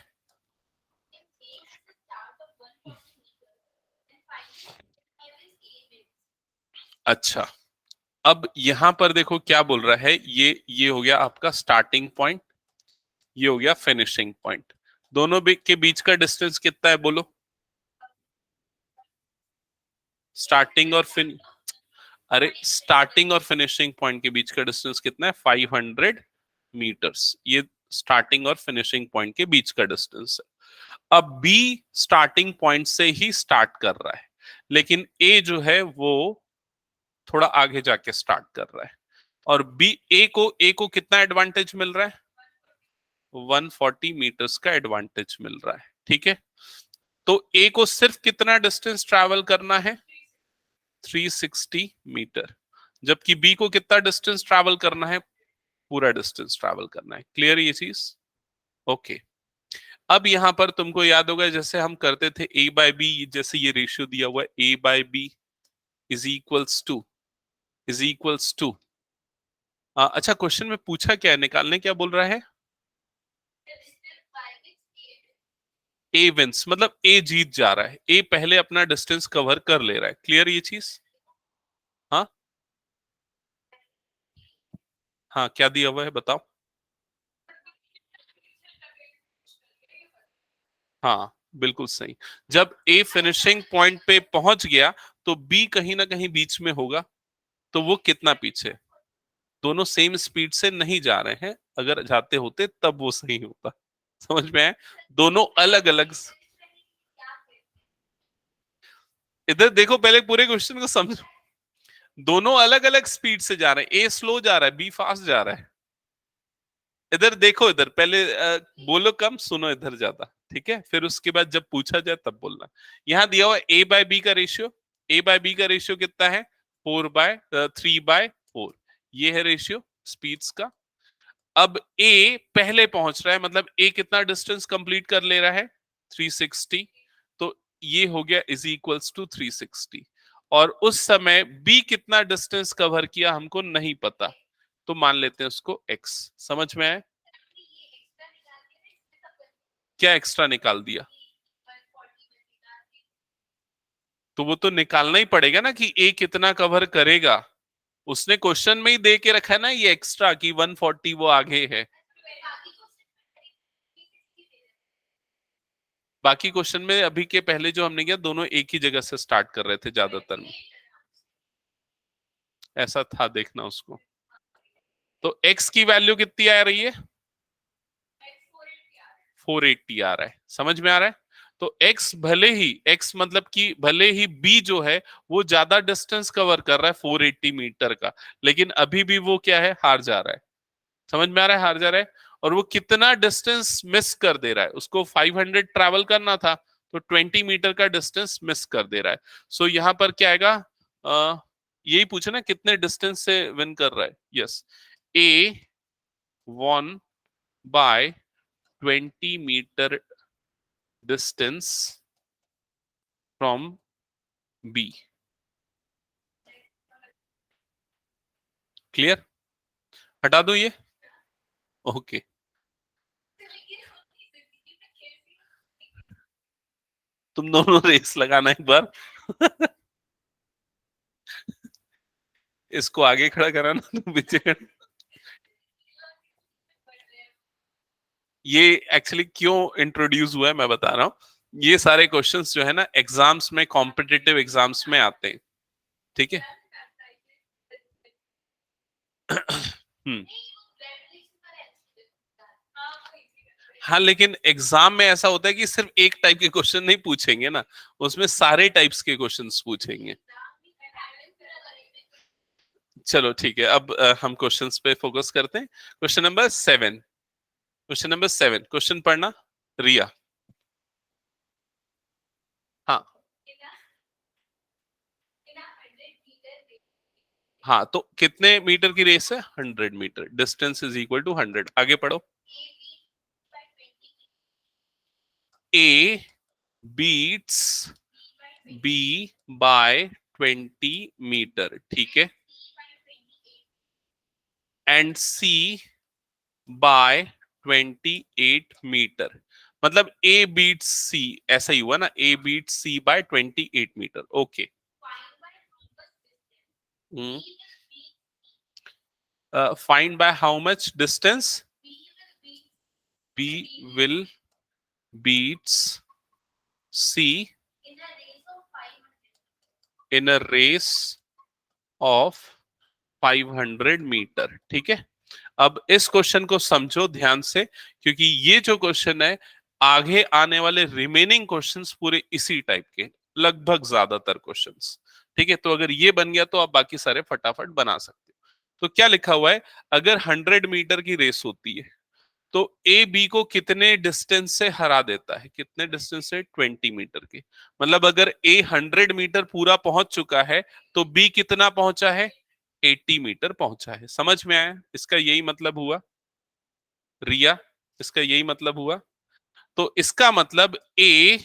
अच्छा, अब यहां पर देखो क्या बोल रहा है, ये हो गया आपका स्टार्टिंग पॉइंट, ये हो गया फिनिशिंग पॉइंट। दोनों के बीच का डिस्टेंस कितना है बोलो? स्टार्टिंग और अरे स्टार्टिंग और फिनिशिंग पॉइंट के बीच का डिस्टेंस कितना है? 500 मीटर्स। ये स्टार्टिंग और फिनिशिंग पॉइंट के बीच का डिस्टेंस है। अब बी स्टार्टिंग पॉइंट से ही स्टार्ट कर रहा है, लेकिन ए जो है वो थोड़ा आगे जाके स्टार्ट कर रहा है। और ए को कितना एडवांटेज मिल रहा है? 140 मीटर्स का एडवांटेज मिल रहा है। ठीक है, तो ए को सिर्फ कितना डिस्टेंस ट्रैवल करना है? 360 मीटर। जबकि बी को कितना डिस्टेंस ट्रैवल करना है? पूरा डिस्टेंस ट्रैवल करना है। क्लियर ये चीज? ओके। अब यहां पर तुमको याद होगा जैसे हम करते थे ए बाय बी, जैसे ये रेशियो दिया हुआ है A by B is equals to. अच्छा, क्वेश्चन में पूछा क्या है, निकालने क्या बोल रहा है? ए विंस, मतलब ए जीत जा रहा है, ए पहले अपना डिस्टेंस कवर कर ले रहा है। क्लियर ये चीज? हाँ हाँ, क्या दिया हुआ है बताओ? हाँ बिल्कुल सही। जब ए फिनिशिंग पॉइंट पे पहुंच गया तो बी कहीं ना कहीं बीच में होगा, तो वो कितना पीछे? दोनों सेम स्पीड से नहीं जा रहे हैं, अगर जाते होते तब वो सही होता। समझ में आए? दोनों अलग अलग। इधर देखो, पहले पूरे क्वेश्चन को समझो। दोनों अलग अलग स्पीड से जा रहे हैं, ए स्लो जा रहा है, बी फास्ट जा रहा है। इधर देखो, इधर पहले बोलो कम, सुनो इधर ज्यादा। ठीक है, फिर उसके बाद जब पूछा जाए तब बोलना। यहां दिया हुआ ए बाय बी का रेशियो, ए बाय बी का रेशियो कितना है? 3/4। ये है रेशियो स्पीड्स का। अब ए पहले पहुंच रहा है, मतलब ए कितना डिस्टेंस कंप्लीट कर ले रहा है? 360। तो ये हो गया इज इक्वल्स टू 360। और उस समय बी कितना डिस्टेंस कवर किया हमको नहीं पता, तो मान लेते हैं उसको एक्स। समझ में आए? क्या एक्स्ट्रा निकाल दिया? तो वो तो निकालना ही पड़ेगा ना कि ए कितना कवर करेगा। उसने क्वेश्चन में ही दे के रखा है ना ये एक्स्ट्रा कि 140 वो आगे है। बाकी क्वेश्चन में अभी के पहले जो हमने किया, दोनों एक ही जगह से स्टार्ट कर रहे थे ज्यादातर में। ऐसा था, देखना उसको। तो x की वैल्यू कितनी आ रही है? 480 आ रहा है। समझ में आ रहा है? तो x भले ही, x मतलब कि भले ही b जो है वो ज्यादा डिस्टेंस कवर कर रहा है 480 मीटर का, लेकिन अभी भी वो क्या है? हार जा रहा है। समझ में आ रहा है? हार जा रहा है। और वो कितना डिस्टेंस मिस कर दे रहा है? उसको 500 ट्रैवल करना था, तो 20 मीटर का डिस्टेंस मिस कर दे रहा है। सो यहाँ पर क्या आएगा? यही पूछे ना कितने डिस्टेंस से विन कर रहा है। Yes, A won by 20 meter distance from B। Clear? हटा दो ये। ओके, तुम दोनों रेस लगाना एक बार। इसको आगे खड़ा कराना, तुम पीछे खड़ा। ये एक्चुअली क्यों इंट्रोड्यूस हुआ है मैं बता रहा हूं। ये सारे क्वेश्चंस जो है ना एग्जाम्स में, कॉम्पिटिटिव एग्जाम्स में आते हैं। ठीक है। हम्म। हाँ, लेकिन एग्जाम में ऐसा होता है कि सिर्फ एक टाइप के क्वेश्चन नहीं पूछेंगे ना, उसमें सारे टाइप्स के क्वेश्चंस पूछेंगे। चलो ठीक है, अब हम क्वेश्चंस पे फोकस करते हैं। क्वेश्चन नंबर 7, क्वेश्चन पढ़ना रिया। हाँ हाँ, तो कितने मीटर की रेस है? 100 metre. Distance is equal to 100। आगे पढ़ो। A beats B by 20 metre, ठीक है, एंड सी बाय 28 मीटर। मतलब ए बीट सी, ऐसा ही हुआ ना, A beat C by 28 meter. Okay, Find by how much distance B will beats C in a race of 500 metre. ठीक है, अब इस क्वेश्चन को समझो ध्यान से, क्योंकि ये जो क्वेश्चन है आगे आने वाले रिमेनिंग क्वेश्चंस पूरे इसी टाइप के, लगभग ज्यादातर क्वेश्चंस। ठीक है, तो अगर ये बन गया तो आप बाकी सारे फटाफट बना सकते हो। तो क्या लिखा हुआ है, अगर 100 मीटर की रेस होती है तो ए बी को कितने डिस्टेंस से हरा देता है, कितने डिस्टेंस से, 20 मीटर की। मतलब अगर ए 100 मीटर पूरा पहुंच चुका है तो बी कितना पहुंचा है, 80 मीटर पहुंचा है। समझ में आया, इसका यही मतलब हुआ रिया, इसका यही मतलब हुआ। तो इसका मतलब ए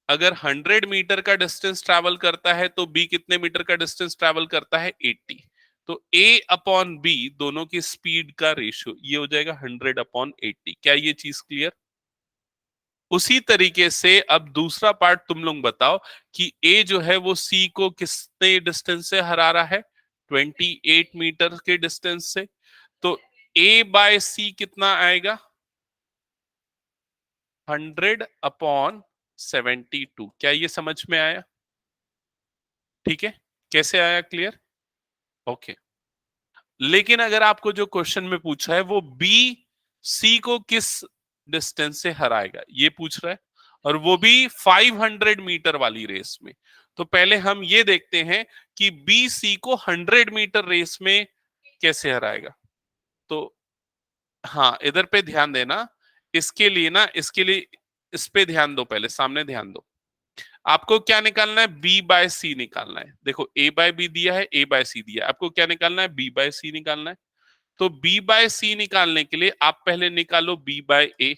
अगर 100 मीटर का डिस्टेंस ट्रैवल करता है तो बी कितने मीटर का डिस्टेंस ट्रैवल करता है, 80। तो ए अपॉन बी दोनों की स्पीड का रेशियो ये हो जाएगा 100 अपॉन 80। क्या ये चीज क्लियर? उसी तरीके से अब दूसरा पार्ट तुम लोग बताओ कि ए जो है वो सी को कितने डिस्टेंस से हरा रहा है, 28 मीटर के डिस्टेंस से। तो ए बाय सी कितना आएगा, 100 अपॉन 72। क्या ये समझ में आया? ठीक है, कैसे आया, क्लियर? ओके। लेकिन अगर आपको जो क्वेश्चन में पूछा है वो बी सी को किस डिस्टेंस से हराएगा ये पूछ रहा है, और वो भी 500 मीटर वाली रेस में। तो पहले हम ये देखते हैं कि बी सी को 100 मीटर रेस में कैसे हराएगा। तो हाँ, इधर पे ध्यान देना, इसके लिए ना, इसके लिए इस पे ध्यान दो, पहले सामने ध्यान दो। आपको क्या निकालना है, बी बाय सी निकालना है। देखो ए बाय बी दिया है, ए बाय सी दिया है, आपको क्या निकालना है, बी बाय सी निकालना है। तो बी बाय सी निकालने के लिए आप पहले निकालो बी बाय ए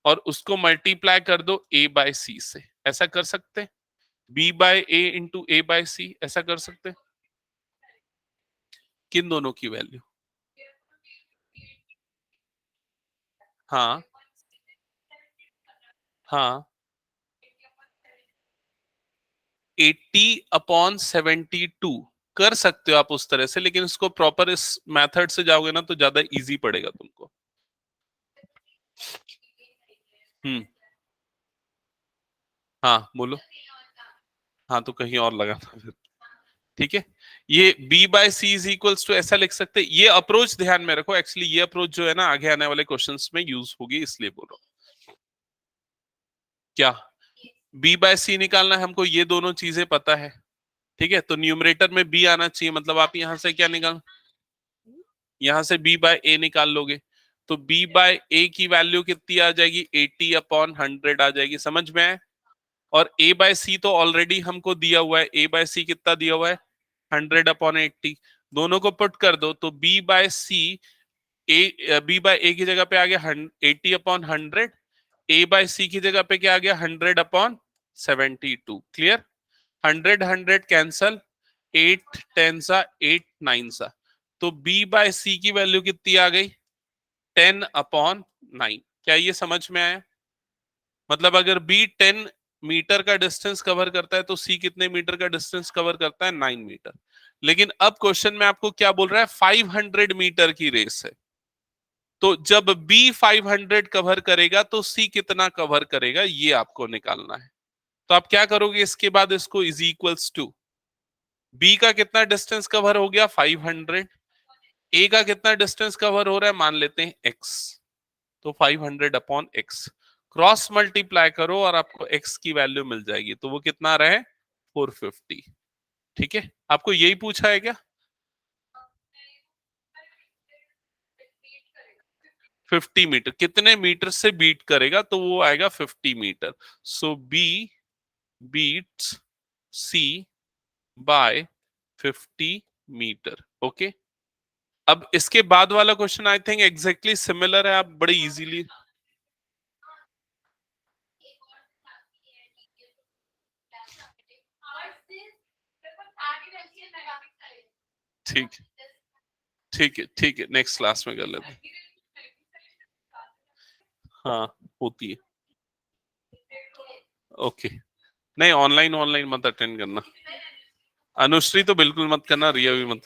और उसको मल्टीप्लाई कर दो ए बाय सी से। ऐसा कर सकते हैं, बी बाय ए इंटू ए बाय सी, ऐसा कर सकते हैं। किन दोनों की वैल्यू, हाँ हाँ, 80 अपॉन 72 कर सकते हो आप उस तरह से, लेकिन इसको प्रॉपर इस मेथड से जाओगे ना तो ज्यादा इजी पड़ेगा तुमको। हाँ बोलो, हाँ तो कहीं और लगा था फिर। ठीक है, ये b by C is equals to ऐसा लिख सकते हैं। ये अप्रोच ध्यान में रखो, एक्चुअली ये अप्रोच जो है ना आगे आने वाले क्वेश्चंस में यूज होगी, इसलिए बोल रहा हूं। क्या b बाय सी निकालना है हमको, ये दोनों चीजें पता है। ठीक है, तो न्यूमरेटर में b आना चाहिए, मतलब आप यहां से क्या निकाल, यहां से b बाय ए निकाल लोगे तो b बाय ए की वैल्यू कितनी आ जाएगी, 80 अपॉन 100 आ जाएगी। समझ में आए? और a बाय सी तो ऑलरेडी हमको दिया हुआ है, a बाय सी कितना दिया हुआ है, 100 अपॉन 80। दोनों को पुट कर दो तो b by C, B bye ए की जगह पे आ गया 80 अपॉन 100, ए बाय सी की जगह पे क्या आ गया, 100 अपॉन 72। क्लियर? 100 100 कैंसल, 8 10 सा 8 9 सा, तो b बाय सी की वैल्यू कितनी आ गई, 10 अपॉन 9। क्या ये समझ में आया? मतलब अगर b 10 मीटर का डिस्टेंस कवर करता है तो c कितने मीटर का डिस्टेंस कवर करता है, 9 मीटर। लेकिन अब क्वेश्चन में आपको क्या बोल रहा है, 500 मीटर की रेस है, तो जब b 500 कवर करेगा तो c कितना कवर करेगा ये आपको निकालना है। तो आप क्या करोगे इसके बाद, इसको इज इक्वल्स टू b का कितना डिस्टेंस कवर हो गया 500, a का कितना डिस्टेंस कवर हो रहा है मान लेते हैं x, तो 500 अपॉन x, क्रॉस मल्टीप्लाई करो और आपको x की वैल्यू मिल जाएगी। तो वो कितना आ रहा है, 450। ठीक है, आपको यही पूछा है क्या, 50 मीटर कितने मीटर से बीट करेगा, तो वो आएगा 50 metre. So b beats c by 50 metre. Okay, अब इसके बाद वाला question I think exactly similar है, आप बड़े इजीली, ठीक ठीक है नेक्स्ट क्लास में कर लेते हैं। हाँ होती है, ओके। नहीं ऑनलाइन ऑनलाइन मत अटेंड करना। अनुश्री तो बिल्कुल मत करना, रिया भी मत।